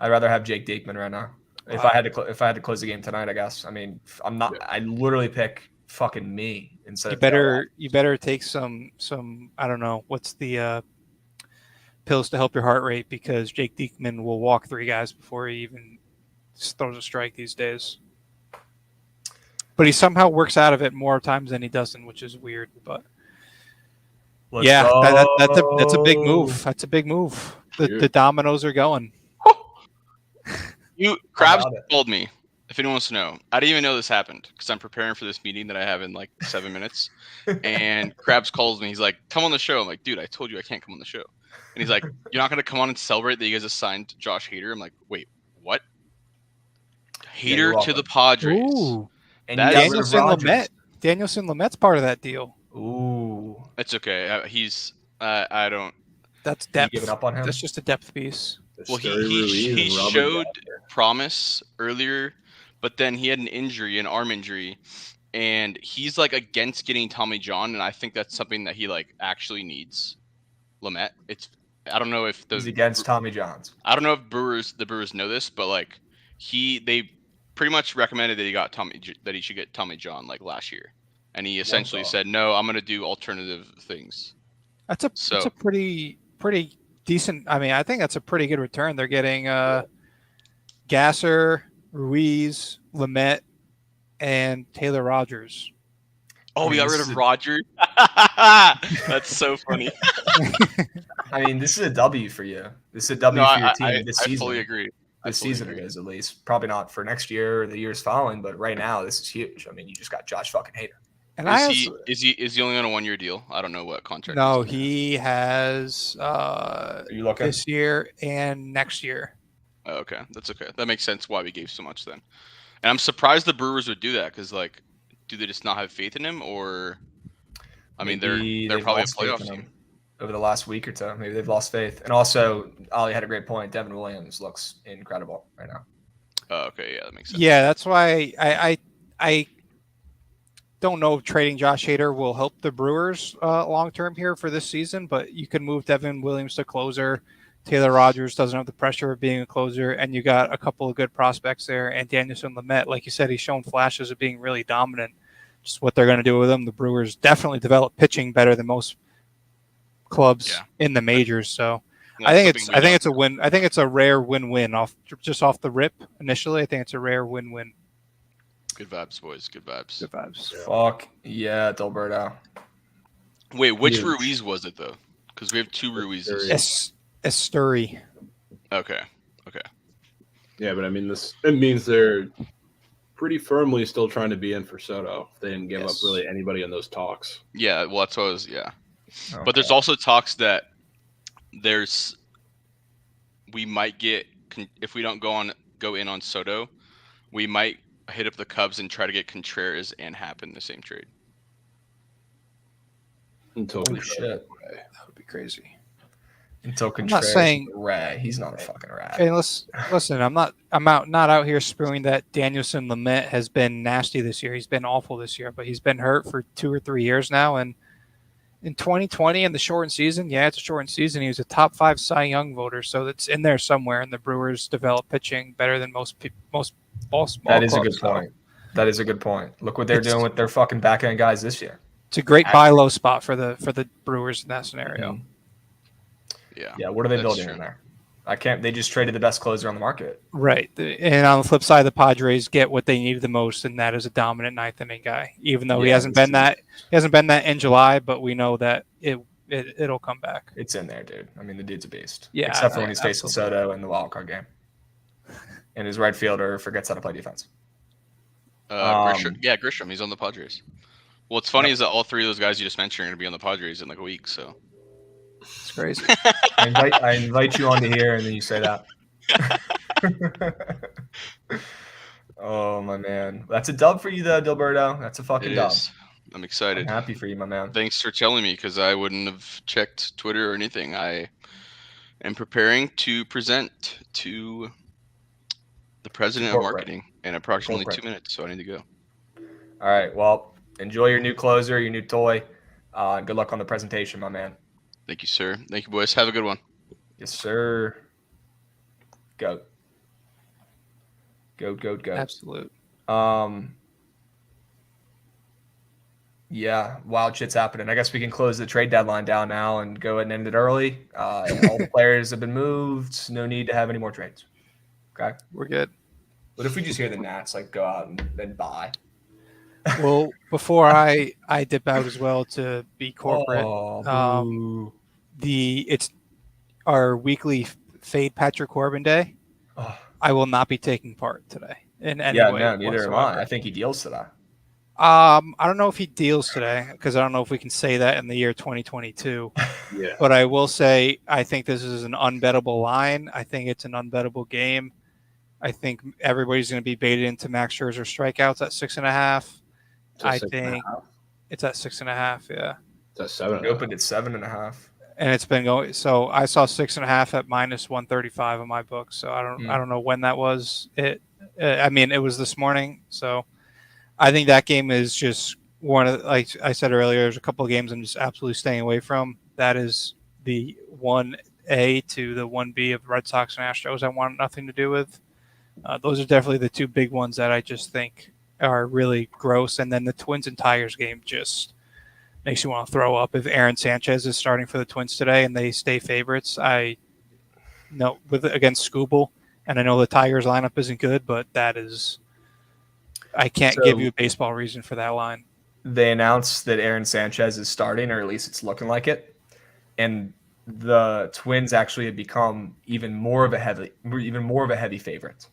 I'd rather have Jake Diekman right now. If Wow. I had to close the game tonight, I guess. I mean, I'm not. I literally pick fucking me instead You of Taylor better Rogers. you better take some I don't know what's the pills to help your heart rate, because Jake Diekman will walk 3 guys before he even throws a strike these days. But he somehow works out of it more times than he doesn't, which is weird. But Let's yeah, go. that's a big move. That's a big move. The dominoes are going. Krabs about it? told me, if anyone wants to know, I didn't even know this happened because I'm preparing for this meeting that I have in like 7 minutes. And Krabs calls me. He's like, come on the show. I'm like, dude, I told you I can't come on the show. And he's like, you're not going to come on and celebrate that you guys assigned Josh Hader? I'm like, wait, what? you're Hader to welcome. the Padres. Ooh, And That you got is- rid of Danielson Rogers. Lamet. Danielson Lamet's part of that deal. Ooh. It's okay. He's, I don't. That's You depth. giving up on him? That's just a depth piece. Well, Esteury he Ruiz and Robert showed Gasser. promise earlier, but then he had an injury, an arm injury, and he's like against getting Tommy John, and I think that's something that he like actually needs. Lamet. I don't know if He's against Tommy Johns. I don't know if the Brewers know this, but like they pretty much recommended that he should get Tommy John like last year, and he essentially thought. said no, I'm gonna do alternative things. That's a pretty decent. I mean, I think that's a pretty good return. They're getting Gasser, Ruiz, Lamet, and Taylor Rogers. Oh, we mean, got rid this of is a- Roger. That's so funny. I mean, this is a W for you. This is a W for your team this I season. fully agree. This season it is, at least. Probably not for next year or the years following, but right now this is huge. I mean, you just got Josh fucking Hader. And Is he only on a 1-year deal? I don't know what contract. no, he's on. he has Are you looking? this year and next year. Oh, okay, that's okay. That makes sense why we gave so much then. And I'm surprised the Brewers would do that because, like, do they just not have faith in him, or? I mean, Maybe they're they've probably a lost faith playoff in team. him over the last week or two. Maybe they've lost faith. And also, Ollie had a great point. Devin Williams looks incredible right now. Oh, okay, yeah, that makes sense. Yeah, that's why I don't know if trading Josh Hader will help the Brewers long term here for this season, but you can move Devin Williams to closer. Taylor Rogers doesn't have the pressure of being a closer, and you got a couple of good prospects there. And Danielson Lamet, like you said, he's shown flashes of being really dominant. Just what they're going to do with him. The Brewers definitely develop pitching better than most clubs in the majors. So Yeah, I think something we it's a win. I think it's a rare win-win off the rip initially. I think it's a rare win-win. Good vibes, boys. Good vibes. Good vibes. Fuck yeah, Dilberto. Wait, which Huge. Ruiz was it though? Because we have two Ruizes. Esteury. Okay. Yeah, but I mean, it means they're pretty firmly still trying to be in for Soto. They didn't give up really anybody in those talks. Yeah, well, that's what I was. Yeah, Okay. but there's also talks that we might get if we don't go in on Soto, we might hit up the Cubs and try to get Contreras and Happ in the same trade. Until Holy Contreras shit. away. That would be crazy. Until not Contreras saying- is a rat. He's not a fucking rat. Hey, listen. I'm not out here spewing that Danielson Lamet has been nasty this year. He's been awful this year, but he's been hurt for 2 or 3 years now. And in 2020, in the shortened season, it's a shortened season. He was a top 5 Cy Young voter, so it's in there somewhere. And the Brewers develop pitching better than most small That is a clubs, good point. That is a good point. Look what they're doing with their fucking back end guys this year. It's a great buy low spot for the Brewers in that scenario. Mhm. Yeah. Yeah, what are they That's building true. in there? They just traded the best closer on the market. Right. And on the flip side, the Padres get what they needed the most, and that is a dominant ninth inning guy. Even though he Yeah, hasn't been that in July, but we know that it'll come back. It's in there, dude. I mean, the dude's a beast. Yeah, Except for when he's facing absolutely. Soto in the wild card game. And his right fielder forgets how to play defense. Grisham. Yeah, Grisham. He's on the Padres. What's funny is that all 3 of those guys you just mentioned are going to be on the Padres in like a week. So It's crazy. I invite you onto here, and then you say that. Oh, my man. That's a dub for you, though, Dilberto. That's a fucking it dub. is. I'm I'm excited. happy for you, my man. Thanks for telling me because I wouldn't have checked Twitter or anything. I am preparing to present to the president of Corporate. marketing. in approximately Corporate. 2 minutes, so I need to go. All right. Well, enjoy your new closer, your new toy. Good luck on the presentation, my man. Thank you, sir. Thank you, boys. Have a good one. Yes, sir. Go. Go. Absolute. Yeah, wild shit's happening. I guess we can close the trade deadline down now and go ahead and end it early. All the players have been moved. No need to have any more trades. Okay. We're good. What if we just hear the Nats like go out and then buy? Well, before I dip out as well to be corporate, Oh, it's our weekly Fade Patrick Corbin Day. oh. I will not be taking part today in any Yeah, way no, neither whatsoever. am I. I think he deals today. I don't know if he deals today because I don't know if we can say that in the year 2022. Yeah. But I will say I think this is an unbettable line. I think it's an unbettable game. I think everybody's going to be baited into Max Scherzer strikeouts at 6.5. I think it's at 6.5. Yeah, It's at 7. He opened at 7.5. and it's been going. So I saw 6.5 at minus 135 in my book. So I don't know when that was. It was this morning. So I think that game is just one of, like I said earlier, there's a couple of games I'm just absolutely staying away from. That is the 1A to the 1B of Red Sox and Astros. I want nothing to do with. Those are definitely the two big ones that I just think are really gross. And then the Twins and Tigers game just makes you want to throw up. If Aaron Sanchez is starting for the Twins today and they stay favorites, I know against Scooble, and I know the Tigers lineup isn't good, but that is. I can't give you a baseball reason for that line. They announced that Aaron Sanchez is starting, or at least it's looking like it. And the Twins actually have become even more of a heavy favorite.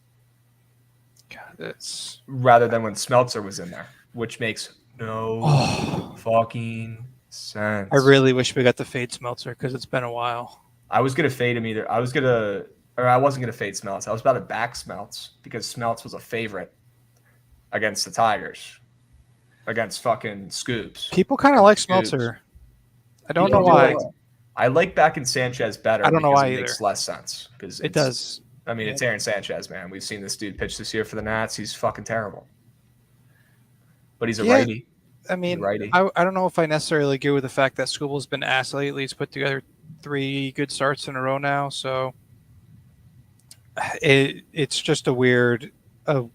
God, that's rather than when Smeltzer was in there, which makes no fucking sense. I really wish we got the fade Smeltzer because it's been a while. I was gonna fade him either. I wasn't gonna fade Smeltz. I was about to back Smeltz because Smeltz was a favorite against the Tigers, against fucking Scoops. People kind of like Smeltzer. I don't know why. I like backing Sanchez better. I don't know why it either. makes less sense because It does. I mean, it's Aaron Sanchez, man. We've seen this dude pitch this year for the Nats. He's fucking terrible. But he's a righty. I mean, I don't know if I necessarily agree with the fact that Scooble's been asked lately. He's put together 3 good starts in a row now, so it's just a weird.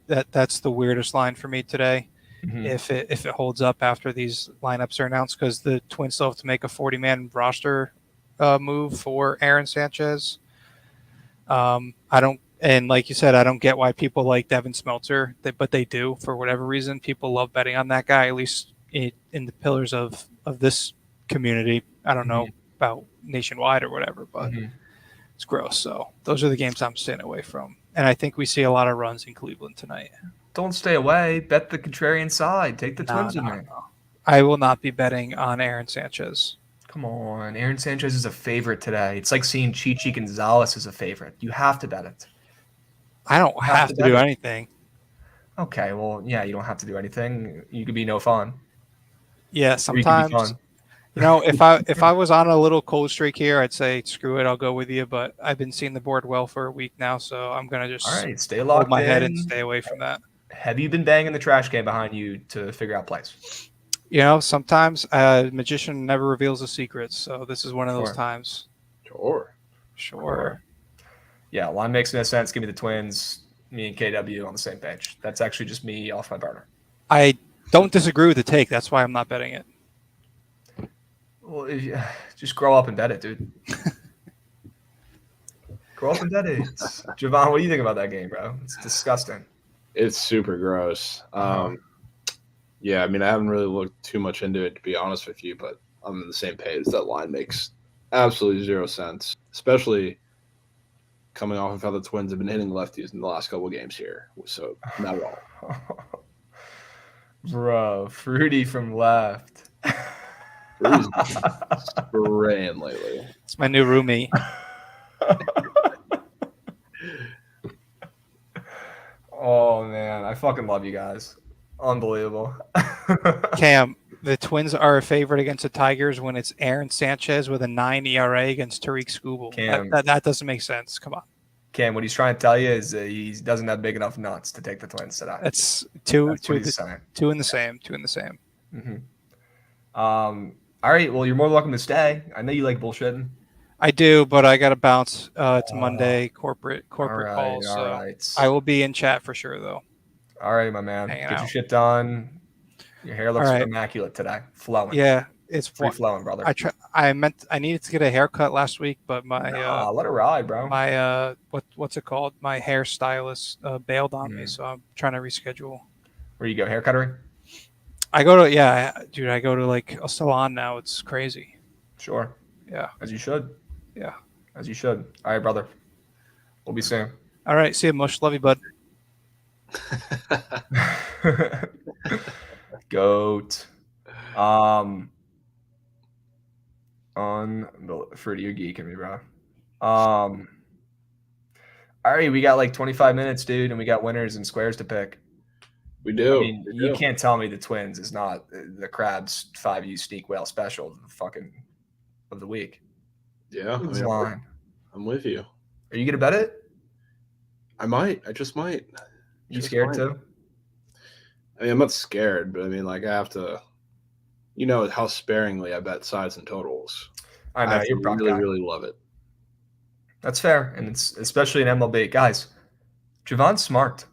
That's the weirdest line for me today. Mm-hmm. If it holds up after these lineups are announced, because the Twins still have to make a 40-man roster move for Aaron Sanchez. I don't, and like you said, I don't get why people like Devin Smeltzer, but they do for whatever reason. People love betting on that guy, at least in the pillars of this community. I don't know about nationwide or whatever, but it's gross. So those are the games I'm staying away from, and I think we see a lot of runs in Cleveland tonight. Don't stay away. Bet the contrarian side. Take the Twins with me. No. I will not be betting on Aaron Sanchez. Come on. Aaron Sanchez is a favorite today. It's like seeing Chichi Gonzalez as a favorite. You have to bet it. I don't have to do anything. Okay, well, yeah, you don't have to do anything. You could be no fun. Yeah, sometimes. If I was on a little cold streak here, I'd say screw it, I'll go with you. But I've been seeing the board well for a week now, so I'm gonna just stay locked hold my head and stay away from that. Have you been banging the trash can behind you to figure out plays? Sometimes a magician never reveals the secrets, so this is one of those times. Sure. Yeah, line makes no sense. Give me the Twins. Me and KW on the same page. That's actually just me off my burner. I don't disagree with the take. That's why I'm not betting it. Well, just grow up and bet it, dude. Grow up and bet it. Jovan, what do you think about that game, bro? It's disgusting. It's super gross. Yeah, I mean, I haven't really looked too much into it, to be honest with you, but I'm on the same page. That line makes absolutely zero sense, especially coming off of how the Twins have been hitting lefties in the last couple of games here. So, not at all. Bro, Fruity from left. Fruity's spraying lately. It's my new roomie. Oh, man. I fucking love you guys. Unbelievable. Cam, the Twins are a favorite against the Tigers when it's Aaron Sanchez with a 9 ERA against Tariq Skubal. That doesn't make sense. Come on. Cam, what he's trying to tell you is he doesn't have big enough nuts to take the Twins today. That's two That's what he's saying. two in the same. Mm-hmm. All right. Well, you're more than welcome to stay. I know you like bullshitting. I do, but I got to bounce. It's Monday corporate calls. All So right. I will be in chat for sure, though. All right, my man. Hanging Get your out. shit done. Your hair looks All right. immaculate today. Flowing. Yeah, it's Free flowing, brother. I needed to get a haircut last week, but my let it ride, bro. my what's it called? My hairstylist bailed on me, so I'm trying to reschedule. Where you go, hair cuttery? I go to like a salon now. It's crazy. Sure. Yeah. As you should. Yeah. As you should. All right, brother. We'll be soon. All right. See you, Mush. Love you, bud. Goat. Fruity, you're geeking me, bro. All right, we got like 25 minutes, dude, and we got winners and squares to pick. We do. I mean, you can't tell me the Twins is not the Krabs 5U Sneak Whale special of the week. Yeah. I'm with you. Are you gonna bet it? I might. I just might. You scared too? I mean, I'm not scared, but I mean, like, I have to. You know how sparingly I bet sides and totals. I know you're really, really love it. That's fair, and it's especially in MLB, guys. Jovan's smart.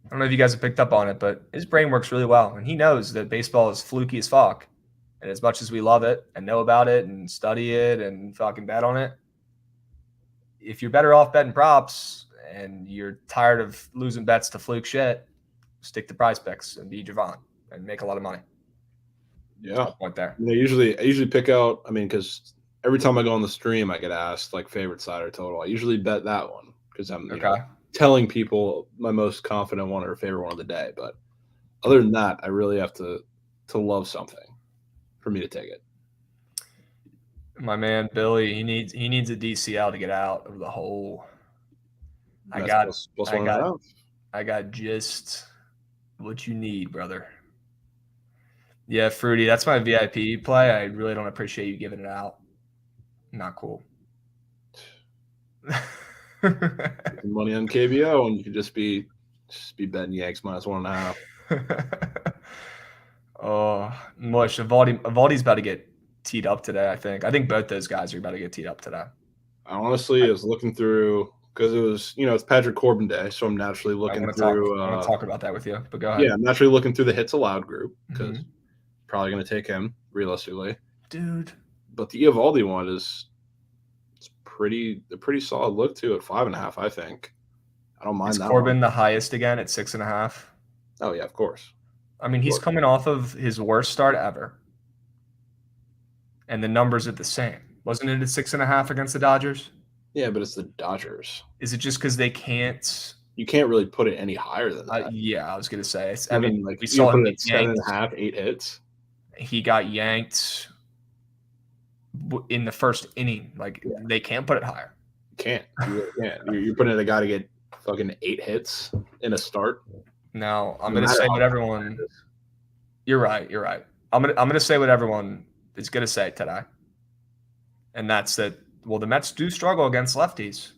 I don't know if you guys have picked up on it, but his brain works really well, and he knows that baseball is fluky as fuck. And as much as we love it and know about it and study it and fucking bet on it, if you're better off betting props and you're tired of losing bets to fluke shit, stick to Prize Picks and be Jovan and make a lot of money. Yeah. Point there. I usually pick out. I mean, because every time I go on the stream, I get asked like favorite side or total. I usually bet that one because I'm telling people my most confident one or favorite one of the day. But other than that, I really have to love something for me to take it. My man Billy, he needs a DCL to get out of the hole. I got just what you need, brother. Yeah, Fruity, that's my VIP play. I really don't appreciate you giving it out. Not cool. Money on KBO, and you could just be betting Yanks -1.5. Oh, Mush. Evaldi's about to get teed up today, I think. I think both those guys are about to get teed up today. I honestly was looking through because it was, it's Patrick Corbin Day, so I'm naturally looking through. I want to talk about that with you, but go ahead. Yeah, I'm naturally looking through the hits allowed group because probably going to take him realistically, dude. But the Evaldi one is a pretty solid look too at 5.5. I think I don't mind that. Corbin the highest again at 6.5? Oh yeah, of course. I mean, he's coming off of his worst start ever, and the numbers are the same. Wasn't it at 6.5 against the Dodgers? Yeah, but it's the Dodgers. Is it just because they can't? You can't really put it any higher than that. Yeah, I was gonna say. I mean, like we saw him at 7.5, 8 hits. He got yanked in the first inning. They can't put it higher. Can't. You really can't. You're putting a guy to get fucking 8 hits in a start. No, I'm gonna say what everyone. You're right. I'm gonna say what everyone is gonna say today, and that's that. Well, the Mets do struggle against lefties,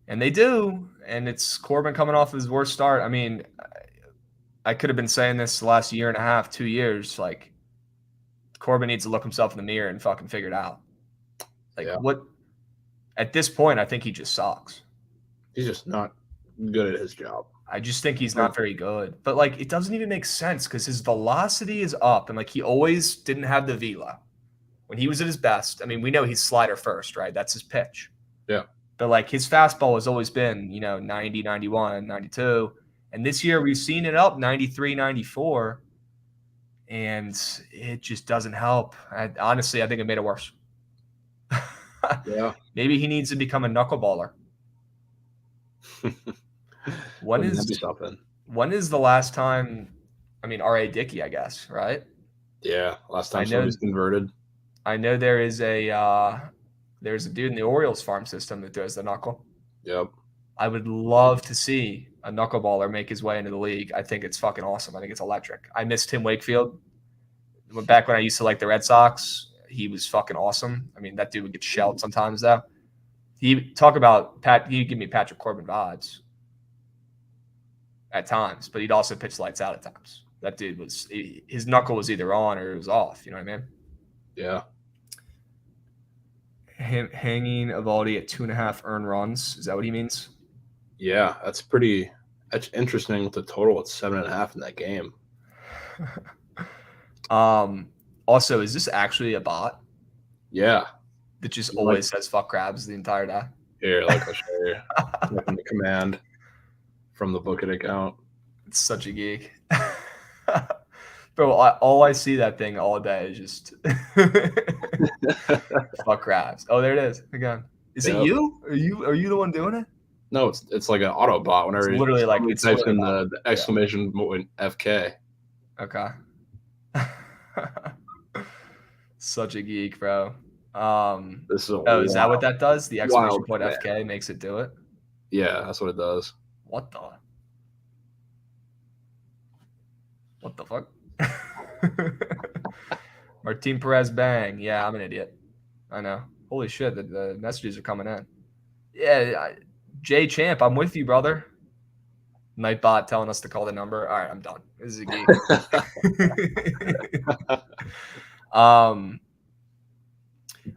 and they do. And it's Corbin coming off his worst start. I mean, I could have been saying this the last year and a half, 2 years. Like, Corbin needs to look himself in the mirror and fucking figure it out. What? At this point, I think he just sucks. He's just not good at his job. I just think he's not very good. But, it doesn't even make sense because his velocity is up. And, he always didn't have the velo. When he was at his best, I mean, we know he's slider first, right? That's his pitch. Yeah. But, his fastball has always been, 90, 91, 92. And this year we've seen it up 93, 94. And it just doesn't help. Honestly, I think it made it worse. Yeah. Maybe he needs to become a knuckleballer. When is the last time? I mean, R.A. Dickey, I guess, right? Yeah, last time somebody's converted. I know there's a dude in the Orioles farm system that throws the knuckle. Yep. I would love to see a knuckleballer make his way into the league. I think it's fucking awesome. I think it's electric. I miss Tim Wakefield. Back when I used to like the Red Sox, he was fucking awesome. I mean, that dude would get shelled sometimes, though. He talk about He give me Patrick Corbin vibes at times, but he'd also pitch lights out at times. That dude his knuckle was either on or it was off. You know what I mean? Yeah. Hanging Evaldi at 2.5 earned runs. Is that what he means? Yeah, that's interesting with the total at 7.5 in that game. Also, is this actually a bot Yeah. that just always says fuck Krabs the entire day? Here, I'll show you. Taking the command from the Book It account. It's such a geek. Bro, all I see that thing all day is just fuck Krabs. Oh, there it is again. Is it you? Are you the one doing it? No, it's like an auto bot. Whenever it's literally like it's types in the exclamation point FK. Okay. Such a geek, bro. This is is that what that does? The exclamation point FK makes it do it? Yeah, that's what it does. What the fuck? Martin Perez bang. Yeah, I'm an idiot. I know. Holy shit, the messages are coming in. Yeah, Jay Champ, I'm with you, brother. Nightbot telling us to call the number. All right, I'm done. This is a geek. All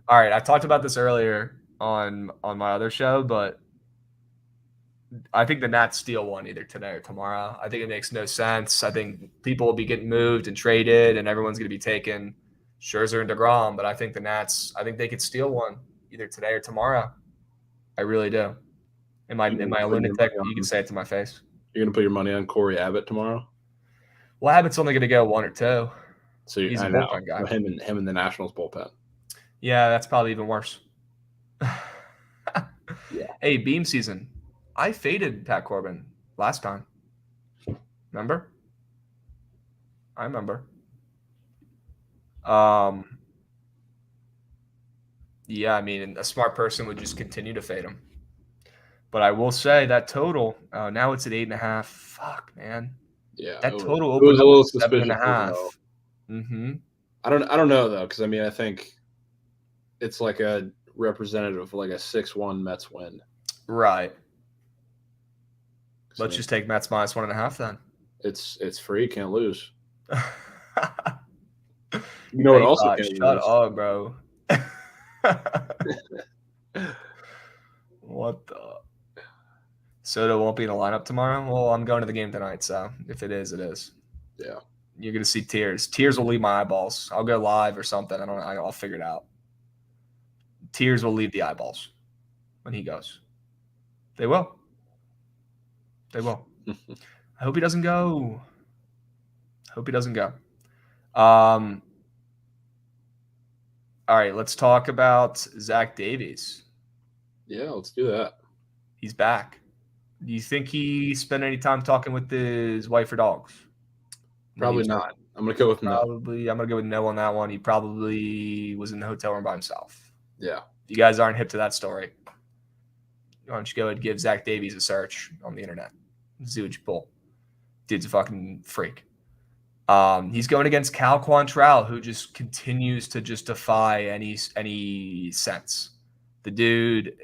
right, I talked about this earlier on my other show, but I think the Nats steal one either today or tomorrow. I think it makes no sense. I think people will be getting moved and traded, and everyone's going to be taking Scherzer and DeGrom. But I think the Nats, I think they could steal one either today or tomorrow. I really do. Am I a lunatic? You can say it to my face. You're going to put your money on Corey Abbott tomorrow? Well, Abbott's only going to go 1 or 2. So he's a bullpen guy. Him and the Nationals bullpen. Yeah, that's probably even worse. Yeah. Hey, Beam season. I faded Pat Corbin last time. Remember? I remember. Yeah, I mean, a smart person would just continue to fade him. But I will say that total, now it's at 8.5. Fuck, man. Yeah. That total opened up at 7.5. Mm-hmm. I don't know though, because I mean I think it's like a representative of like a 6-1 Mets win. Right. Let's just take Mets minus 1.5 then. It's free, can't lose. You know what also can't lose? Shut up, bro. What the? Soto won't be in the lineup tomorrow? Well, I'm going to the game tonight, so if it is, it is. Yeah. You're going to see tears. Tears will leave my eyeballs. I'll go live or something. I don't know. I'll figure it out. Tears will leave the eyeballs when he goes. They will. They will. I hope he doesn't go. All right, let's talk about Zach Davies. Yeah, let's do that. He's back. Do you think he spent any time talking with his wife or dogs? Probably not. I'm going to go with no. I'm going to go with no on that one. He probably was in the hotel room by himself. Yeah. If you guys aren't hip to that story, why don't you go and give Zach Davies a search on the internet? See what you pull. Dude's a fucking freak. He's going against Cal Quantrill, who just continues to just defy any sense. The dude,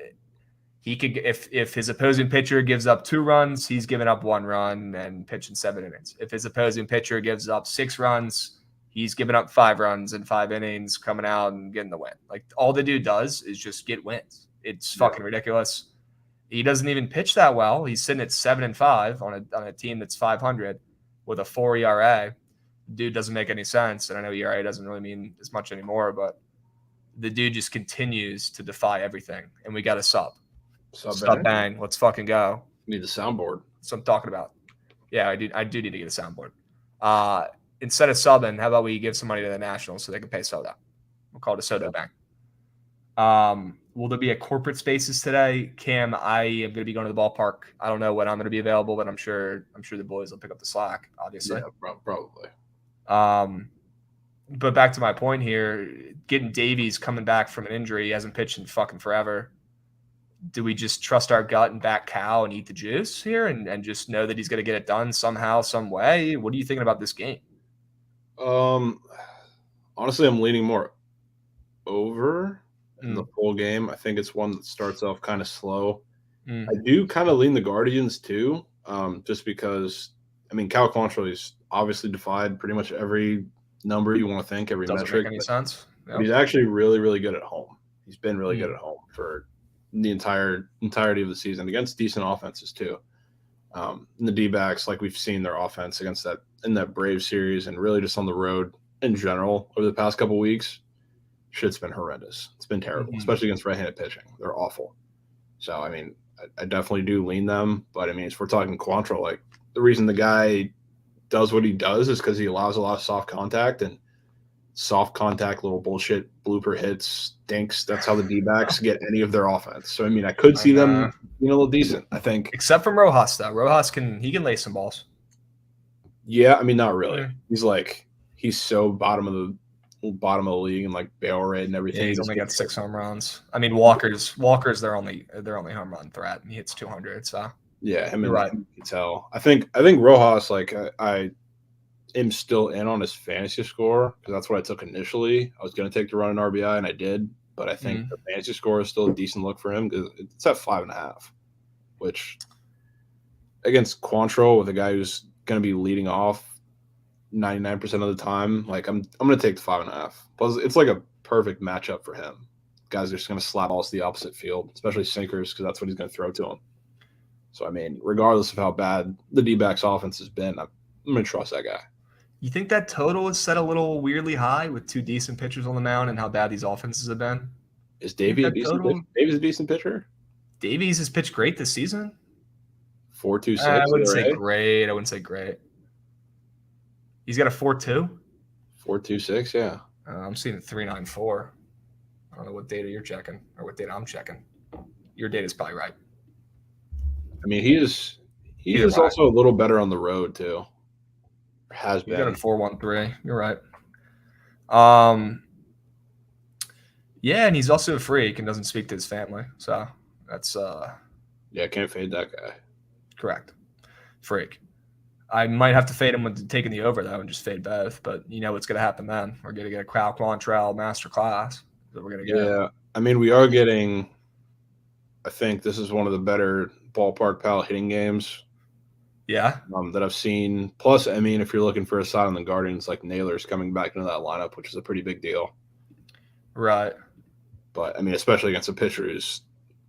he could, if his opposing pitcher gives up 2 runs, he's giving up 1 run and pitching 7 innings. If his opposing pitcher gives up 6 runs, he's giving up 5 runs in 5 innings, coming out and getting the win. Like, all the dude does is just get wins. It's fucking ridiculous. He doesn't even pitch that well. He's sitting at 7-5 on a team that's 500 with a 4 ERA. Dude doesn't make any sense. And I know ERA doesn't really mean as much anymore, but the dude just continues to defy everything. And we got a sub. Sub bang. Let's fucking go. Need the soundboard. That's what I'm talking about. Yeah, I do need to get a soundboard. Instead of subbing, how about we give some money to the Nationals so they can pay Soto? We'll call it a Soto bang. Will there be a corporate spaces today? Cam, I am going to be going to the ballpark. I don't know when I'm going to be available, but I'm sure the boys will pick up the slack, obviously. Yeah, probably. But back to my point here, getting Davies coming back from an injury, he hasn't pitched in fucking forever. Do we just trust our gut and back Cal and eat the juice here and just know that he's going to get it done somehow, some way? What are you thinking about this game? Honestly, I'm leaning more over in the full game. I think it's one that starts off kind of slow. Mm. I do kind of lean the Guardians too, just because, I mean, Cal Quantrill's obviously defied pretty much every number you want to think, every Doesn't metric. make any sense. But he's actually really, really good at home. He's been really good at home for the entirety of the season against decent offenses too. And the D-backs, like we've seen their offense against that in that Braves series and really just on the road in general over the past couple weeks, shit's been horrendous. It's been terrible, especially against right-handed pitching. They're awful. So, I mean, I definitely do lean them. But, I mean, if we're talking Quantrill, like the reason the guy does what he does is because he allows a lot of soft contact, and soft contact little bullshit blooper hits stinks. That's how the D-backs get any of their offense. So, I mean, I could see them being a little decent, I think. Except from Rojas, though. Rojas can lay some balls. Yeah, I mean, not really. He's so bottom of the league and like barrel rate and everything. Yeah, he's only got 6 home runs. I mean, Walker's their only home run threat, and he hits 200. So yeah, you're right. You can tell. I think Rojas, like I am still in on his fantasy score because that's what I took initially. I was going to take the run in RBI, and I did, but I think the fantasy score is still a decent look for him because it's at 5.5, which against Quantrill with a guy who's going to be leading off 99% of the time, like I'm going to take the 5.5. Plus, it's like a perfect matchup for him. Guys are just going to slap balls to the opposite field, especially sinkers, because that's what he's going to throw to him. So, I mean, regardless of how bad the D-backs offense has been, I'm going to trust that guy. You think that total is set a little weirdly high with 2 decent pitchers on the mound and how bad these offenses have been? Is Davey a decent pitcher? Davey's a decent pitcher? Davies has pitched great this season. 4.26. I wouldn't say great. He's got a 4.2. 4.26, yeah. I'm seeing 3.94. I don't know what data you're checking or what data I'm checking. Your data's probably right. I mean, he is also a little better on the road too. Has been. He's got a 4.13. You're right. Yeah, and he's also a freak and doesn't speak to his family. So that's yeah, can't fade that guy. Correct. Freak. I might have to fade him with taking the over, though, and just fade both. But you know what's going to happen then. We're going to get a Cal Quantrill masterclass that we're going to get. Yeah, I mean, we are getting – I think this is one of the better ballpark pal hitting games that I've seen. Plus, I mean, if you're looking for a side on the Guardians, like Naylor's coming back into that lineup, which is a pretty big deal. Right. But, I mean, especially against a pitcher who's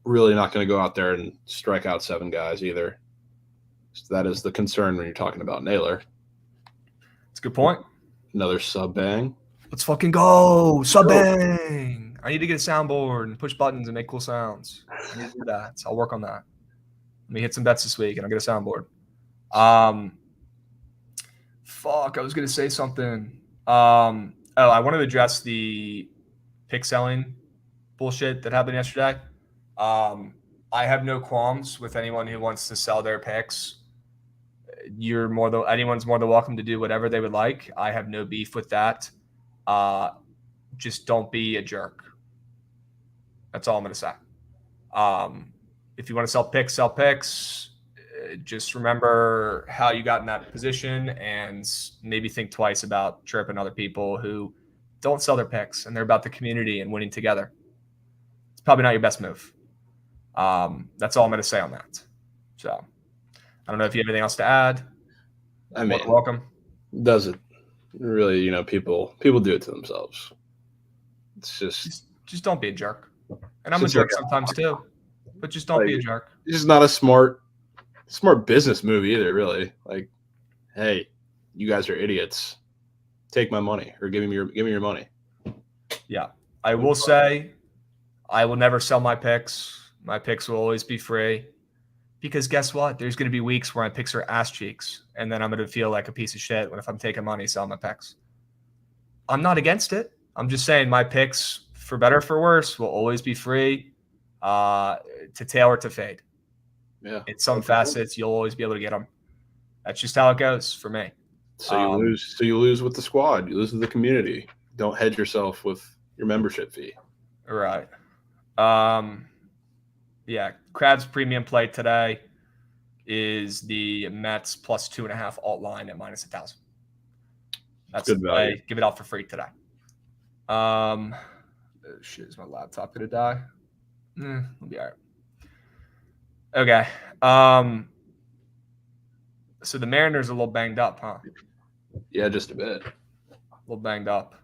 really not going to go out there and strike out 7 guys either. So that is the concern when you're talking about Naylor. That's a good point. Another sub bang. Let's fucking go. Sub bang. I need to get a soundboard and push buttons and make cool sounds. I need to do that. So I'll work on that. Let me hit some bets this week and I'll get a soundboard. Fuck, I was going to say something. I wanted to address the pick selling bullshit that happened yesterday. I have no qualms with anyone who wants to sell their picks. Anyone's more than welcome to do whatever they would like. I have no beef with that. Just don't be a jerk. That's all I'm going to say. If you want to sell picks. Just remember how you got in that position and maybe think twice about chirping other people who don't sell their picks and they're about the community and winning together. It's probably not your best move. That's all I'm going to say on that. So I don't know if you have anything else to add. I mean, welcome. Does it really? People do it to themselves. It's just don't be a jerk. And I'm a jerk sometimes too, but just don't be a jerk. This is not a smart business move either. Really, like, hey, you guys are idiots. Take my money or give me your money. Yeah, I will say, I will never sell my picks. My picks will always be free. Because guess what? There's going to be weeks where my picks are ass cheeks, and then I'm going to feel like a piece of shit if I'm taking money selling my picks. I'm not against it. I'm just saying my picks, for better or for worse, will always be free to tail or to fade. Yeah. In some facets, you'll always be able to get them. That's just how it goes for me. So you lose with the squad. You lose with the community. Don't hedge yourself with your membership fee. Right. Yeah, Krabs premium play today is the Mets plus 2.5 alt line at -1,000. That's good the value. play. Give it out for free today. Oh, shit, is my laptop gonna die? We'll be all right. Okay. So the Mariners are a little banged up, huh? Yeah, just a bit. A little banged up.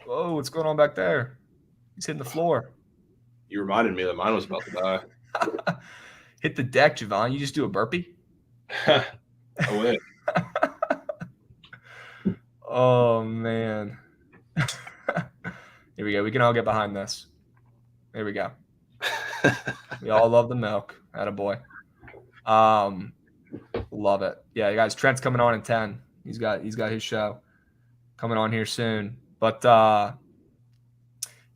Whoa, what's going on back there? He's hitting the floor. You reminded me that mine was about to die. Hit the deck, Jovan. You just do a burpee? I win. Oh, man. Here we go. We can all get behind this. There we go. We all love the milk. Attaboy. Love it. Yeah, guys, Trent's coming on in 10. He's got his show coming on here soon. But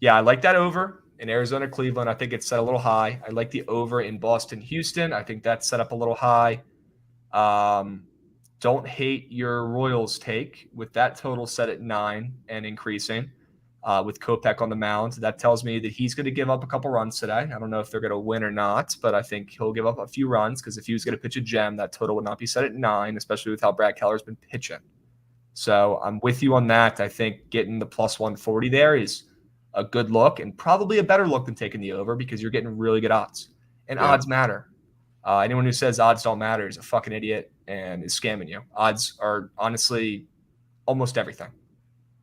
yeah, I like that over in Arizona, Cleveland. I think it's set a little high. I like the over in Boston, Houston. I think that's set up a little high. Don't hate your Royals take with that total set at 9 and increasing. With Kopech on the mound, that tells me that he's going to give up a couple runs today. I don't know if they're going to win or not, but I think he'll give up a few runs because if he was going to pitch a gem, that total would not be set at 9, especially with how Brad Keller's been pitching. So I'm with you on that. I think getting the plus 140 there is a good look and probably a better look than taking the over because you're getting really good odds. And odds matter. Anyone who says odds don't matter is a fucking idiot and is scamming you. Odds are honestly almost everything.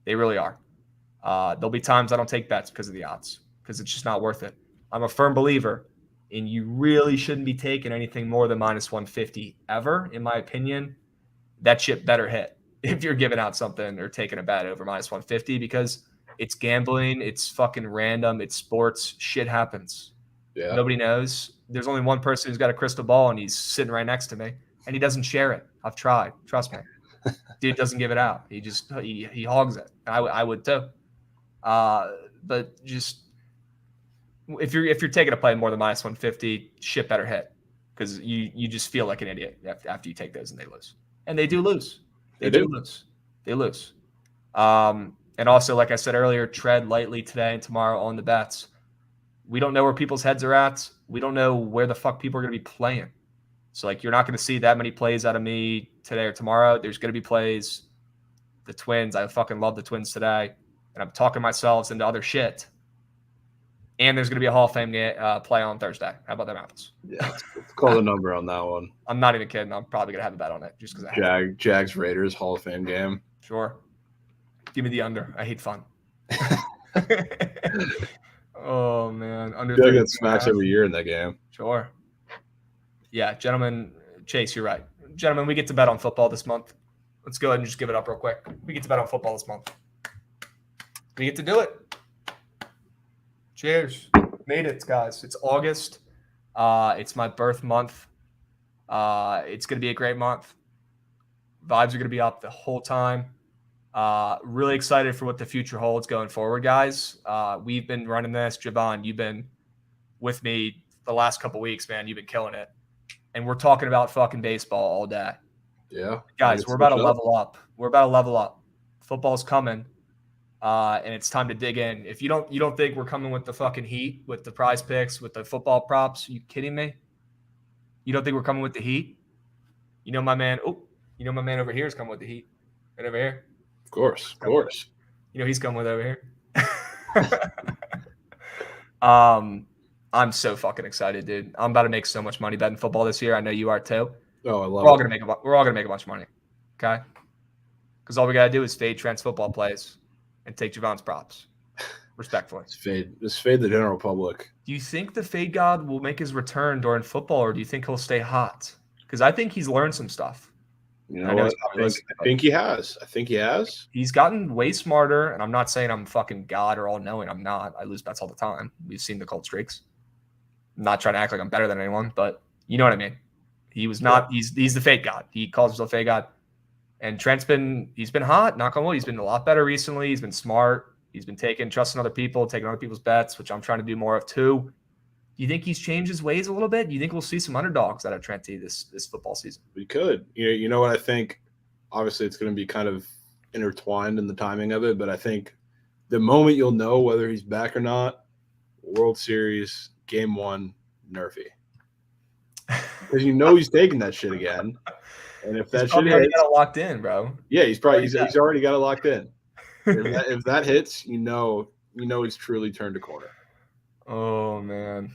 They really are. There'll be times I don't take bets because of the odds because it's just not worth it. I'm a firm believer in you really shouldn't be taking anything more than minus 150 ever, in my opinion. That shit better hit if you're giving out something or taking a bet over minus 150 because it's gambling, it's fucking random, it's sports, shit happens. Yeah. Nobody knows. There's only one person who's got a crystal ball and he's sitting right next to me and he doesn't share it. I've tried. Trust me. Dude doesn't give it out. He hogs it. I would too. But just if you're taking a play more than minus 150, shit better hit because you just feel like an idiot after you take those and they lose. And they do lose. They do lose. They lose. And also, like I said earlier, tread lightly today and tomorrow on the bets. We don't know where people's heads are at. We don't know where the fuck people are going to be playing. So, like, you're not going to see that many plays out of me today or tomorrow. There's going to be plays. The Twins, I fucking love the Twins today. And I'm talking myself into other shit. And there's going to be a Hall of Fame play on Thursday. How about them apples? Yeah, let's call the number on that one. I'm not even kidding. I'm probably going to have a bet on it just because I have Jags Raiders Hall of Fame game. Sure. Give me the under. I hate fun. Oh, man. Under I feel like that smacks every year in that game. Sure. Yeah, gentlemen. Chase, you're right. Gentlemen, we get to bet on football this month. Let's go ahead and just give it up real quick. We get to bet on football this month. We get to do it. Cheers. Made it, guys. It's August. It's my birth month. It's going to be a great month. Vibes are going to be up the whole time. Really excited for what the future holds going forward, guys. We've been running this. Jovan, you've been with me the last couple weeks, man. You've been killing it. And we're talking about fucking baseball all day. Yeah. Guys, we're about to level up. We're about to level up. Football's coming. And it's time to dig in. If you don't think we're coming with the fucking heat, with the prize picks, with the football props, are you kidding me? You don't think we're coming with the heat? You know my man over here is coming with the heat. Right over here. Of course. You know he's coming with over here. I'm so fucking excited, dude. I'm about to make so much money betting football this year. I know you are too. Oh, I love We're all it. gonna make a bunch of money. Okay? Because all we gotta do is fade Trent's football plays and take Javon's props. Respectfully. Just fade the general public. Do you think the fade god will make his return during football, or do you think he'll stay hot? Because I think he's learned some stuff. You know what? I think he has. He's gotten way smarter, and I'm not saying I'm fucking God or all-knowing. I'm not. I lose bets all the time. We've seen the cold streaks. I'm not trying to act like I'm better than anyone, but you know what I mean. He was not. He's the fade god. He calls himself fade god. And Trent's been hot. Knock on wood. He's been a lot better recently. He's been smart. He's been trusting other people, taking other people's bets, which I'm trying to do more of too. Do you think he's changed his ways a little bit? Do you think we'll see some underdogs out of Trenty this football season? We could. You know what I think? Obviously, it's going to be kind of intertwined in the timing of it, but I think the moment you'll know whether he's back or not, World Series, Game 1, Nerfy. Because you know he's taking that shit again. And if that shit already got it locked in, bro. Yeah, he's already got it locked in. If that hits, you know he's truly turned a corner. Oh man,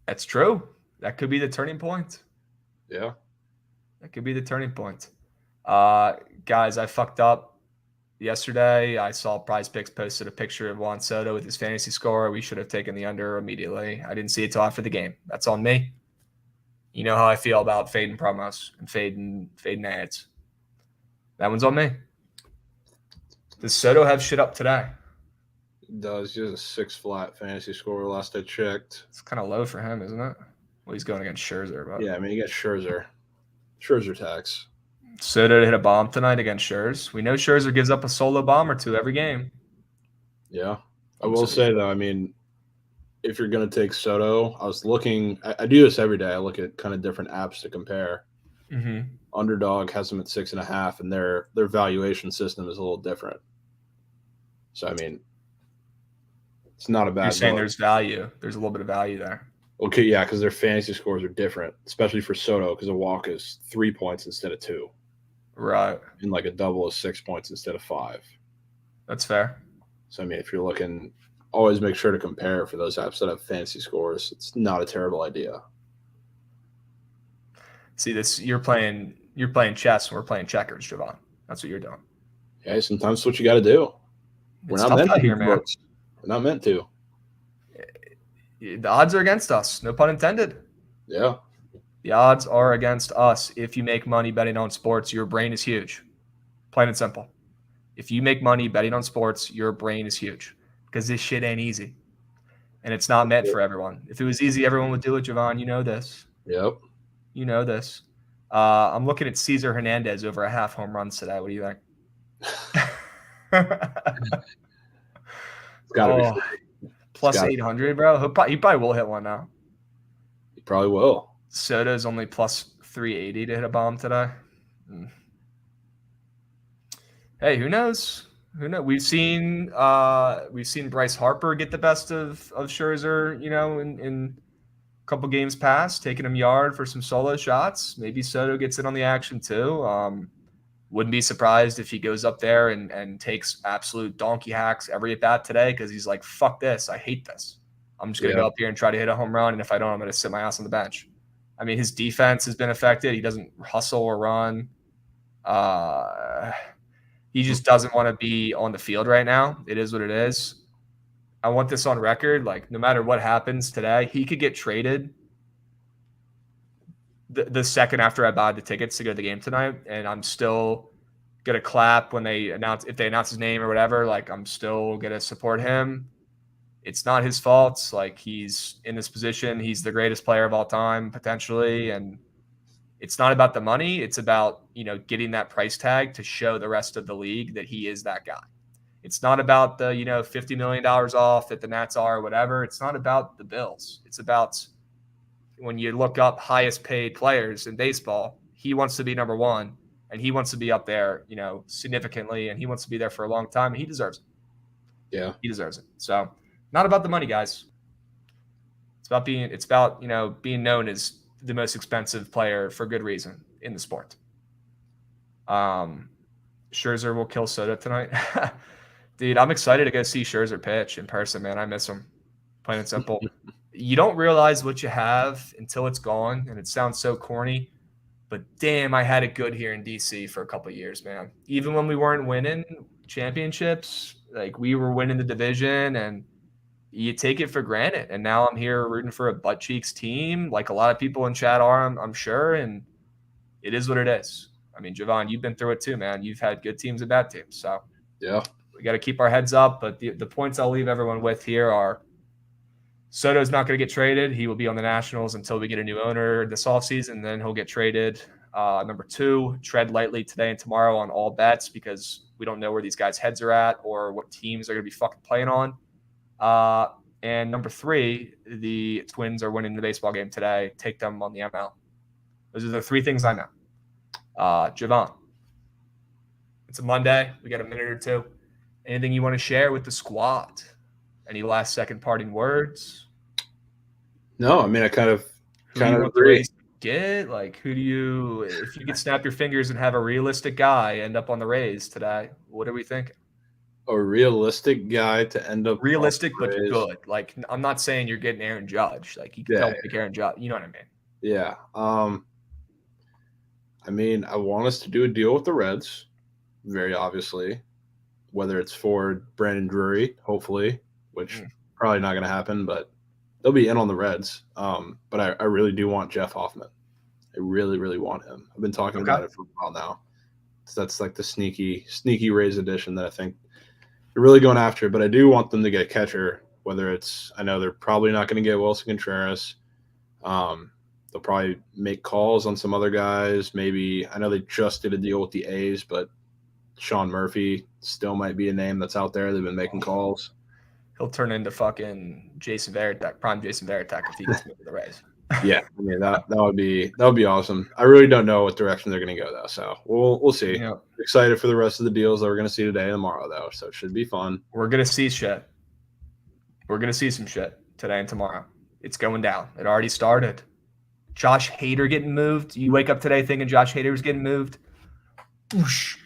that's true. That could be the turning point. Yeah. That could be the turning point. Guys, I fucked up yesterday. I saw Prize Picks posted a picture of Juan Soto with his fantasy score. We should have taken the under immediately. I didn't see it till after the game. That's on me. You know how I feel about fading promos and fading ads. That one's on me. Does Soto have shit up today? He does. He has a 6 flat fantasy score last I checked. It's kind of low for him, isn't it? Well, he's going against Scherzer. But Yeah, I mean, he got Scherzer. Scherzer tax. Soto hit a bomb tonight against Scherzer. We know Scherzer gives up a solo bomb or two every game. Yeah. I will say, though, I mean, if you're going to take Soto, I was looking – I do this every day. I look at kind of different apps to compare. Mm-hmm. Underdog has them at 6.5, and their valuation system is a little different. So, I mean, it's not a bad. You're saying look. there's value. There's a little bit of value there. Okay, yeah, because their fantasy scores are different, especially for Soto, because a walk is 3 points instead of 2. Right. And like a double is 6 points instead of 5. That's fair. So, I mean, if you're looking, always make sure to compare for those apps that have fantasy scores. It's not a terrible idea. See, this you're playing chess and we're playing checkers, Jovan. That's what you're doing. Yeah, sometimes it's what you got to do. We're It's not tough meant out to here, be man. crooks. We're not meant to. The odds are against us. No pun intended. Yeah. The odds are against us. If you make money betting on sports, your brain is huge. Plain and simple. If you make money betting on sports, your brain is huge because this shit ain't easy. And it's not meant for everyone. If it was easy, everyone would do it, Jovan. You know this. Yep. You know this. I'm looking at Cesar Hernandez over a half home runs today. What do you think? It's got to be free. Plus gotta- 800, bro. He probably will hit one now. He probably will. Soto's only plus 380 to hit a bomb today. Hey, who knows? Who knows? We've seen Bryce Harper get the best of Scherzer, in a couple games past, taking him yard for some solo shots. Maybe Soto gets in on the action too. Wouldn't be surprised if he goes up there and takes absolute donkey hacks every at bat today because he's like, fuck this. I hate this. I'm just going to go up here and try to hit a home run. And if I don't, I'm going to sit my ass on the bench. I mean, his defense has been affected. He doesn't hustle or run. He just doesn't want to be on the field right now. It is what it is. I want this on record. Like, no matter what happens today, he could get traded the second after I buy the tickets to go to the game tonight, and I'm still gonna clap when they announce his name or whatever. Like, I'm still gonna support him. It's not his fault. Like, he's in this position. He's the greatest player of all time, potentially, and it's not about the money. It's about, getting that price tag to show the rest of the league that he is that guy. It's not about the, $50 million off that the Nats are or whatever. It's not about the Bills. It's about when you look up highest paid players in baseball, he wants to be number one and he wants to be up there, significantly, and he wants to be there for a long time, and he deserves it. Yeah. He deserves it. So not about the money, guys. It's about being known as the most expensive player for good reason in the sport. Scherzer will kill Soto tonight. Dude, I'm excited to go see Scherzer pitch in person, man. I miss him. Plain and simple. You don't realize what you have until it's gone, and it sounds so corny, but damn, I had it good here in DC for a couple of years, man. Even when we weren't winning championships, like, we were winning the division, and you take it for granted. And now I'm here rooting for a butt cheeks team, like a lot of people in chat are, I'm sure, and it is what it is. I mean, Jovan, you've been through it too, man. You've had good teams and bad teams, so Yeah. we got to keep our heads up. But the points I'll leave everyone with here are Soto's not going to get traded. He will be on the Nationals until we get a new owner this offseason. Then he'll get traded. Number 2, tread lightly today and tomorrow on all bets because we don't know where these guys' heads are at or what teams are going to be fucking playing on. And number 3, the Twins are winning the baseball game today. Take them on the ML. Those are the 3 things I know. Jovan, it's a Monday. We got a minute or two. Anything you want to share with the squad? Any last second parting words? No, I mean, I kind of Who do you want the agree. Rays to get? Like, who do you, if you could snap your fingers and have a realistic guy end up on the Rays today, what are we thinking? a realistic guy to end up Realistic, but Rays. good. Like, I'm not saying you're getting Aaron Judge. Like, you can tell like Aaron Judge. You know what I mean? Yeah. I mean, I want us to do a deal with the Reds, very obviously, whether it's for Brandon Drury, hopefully, which probably not going to happen, but they'll be in on the Reds. But I really do want Jeff Hoffman. I really, really want him. I've been talking about it for a while now. So that's like the sneaky Rays edition that I think they're really going after. But I do want them to get a catcher, whether it's – I know they're probably not going to get Wilson Contreras. They'll probably make calls on some other guys. Maybe I know they just did a deal with the A's, but Sean Murphy still might be a name that's out there. They've been making calls. He'll turn into fucking Jason Varitek, prime Jason Varitek if he gets moved to the Rays. Yeah, I mean that would be awesome. I really don't know what direction they're going to go though, so we'll see. Yeah. Excited for the rest of the deals that we're going to see today and tomorrow though, so it should be fun. We're gonna see shit. We're gonna see some shit today and tomorrow. It's going down. It already started. Josh Hader getting moved. You wake up today thinking Josh Hader was getting moved. Whoosh.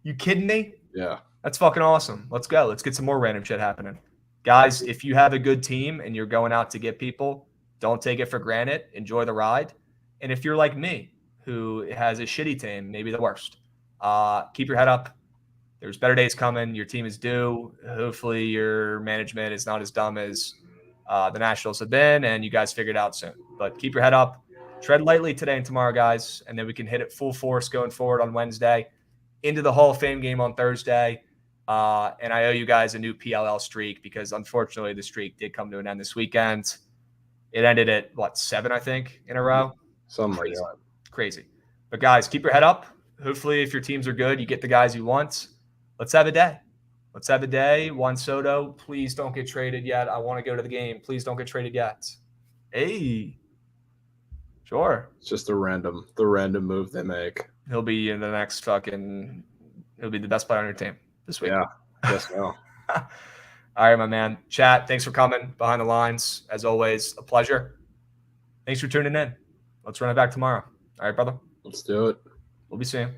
You kidding me? Yeah. That's fucking awesome. Let's go. Let's get some more random shit happening. Guys, if you have a good team and you're going out to get people, don't take it for granted. Enjoy the ride. And if you're like me, who has a shitty team, maybe the worst, keep your head up. There's better days coming. Your team is due. Hopefully your management is not as dumb as the Nationals have been, and you guys figure it out soon. But keep your head up. Tread lightly today and tomorrow, guys, and then we can hit it full force going forward on Wednesday, into the Hall of Fame game on Thursday. And I owe you guys a new PLL streak because, unfortunately, the streak did come to an end this weekend. It ended at, 7, I think, in a row? Something Crazy. like that. Crazy. But, guys, keep your head up. Hopefully, if your teams are good, you get the guys you want. Let's have a day. Let's have a day. Juan Soto, please don't get traded yet. I want to go to the game. Please don't get traded yet. Hey. Sure. It's just the random move they make. He'll be in the next he'll be the best player on your team this week. Yeah, I guess so. All right, my man. Chat, thanks for coming behind the lines. As always, a pleasure. Thanks for tuning in. Let's run it back tomorrow. All right, brother. Let's do it. We'll be seeing you.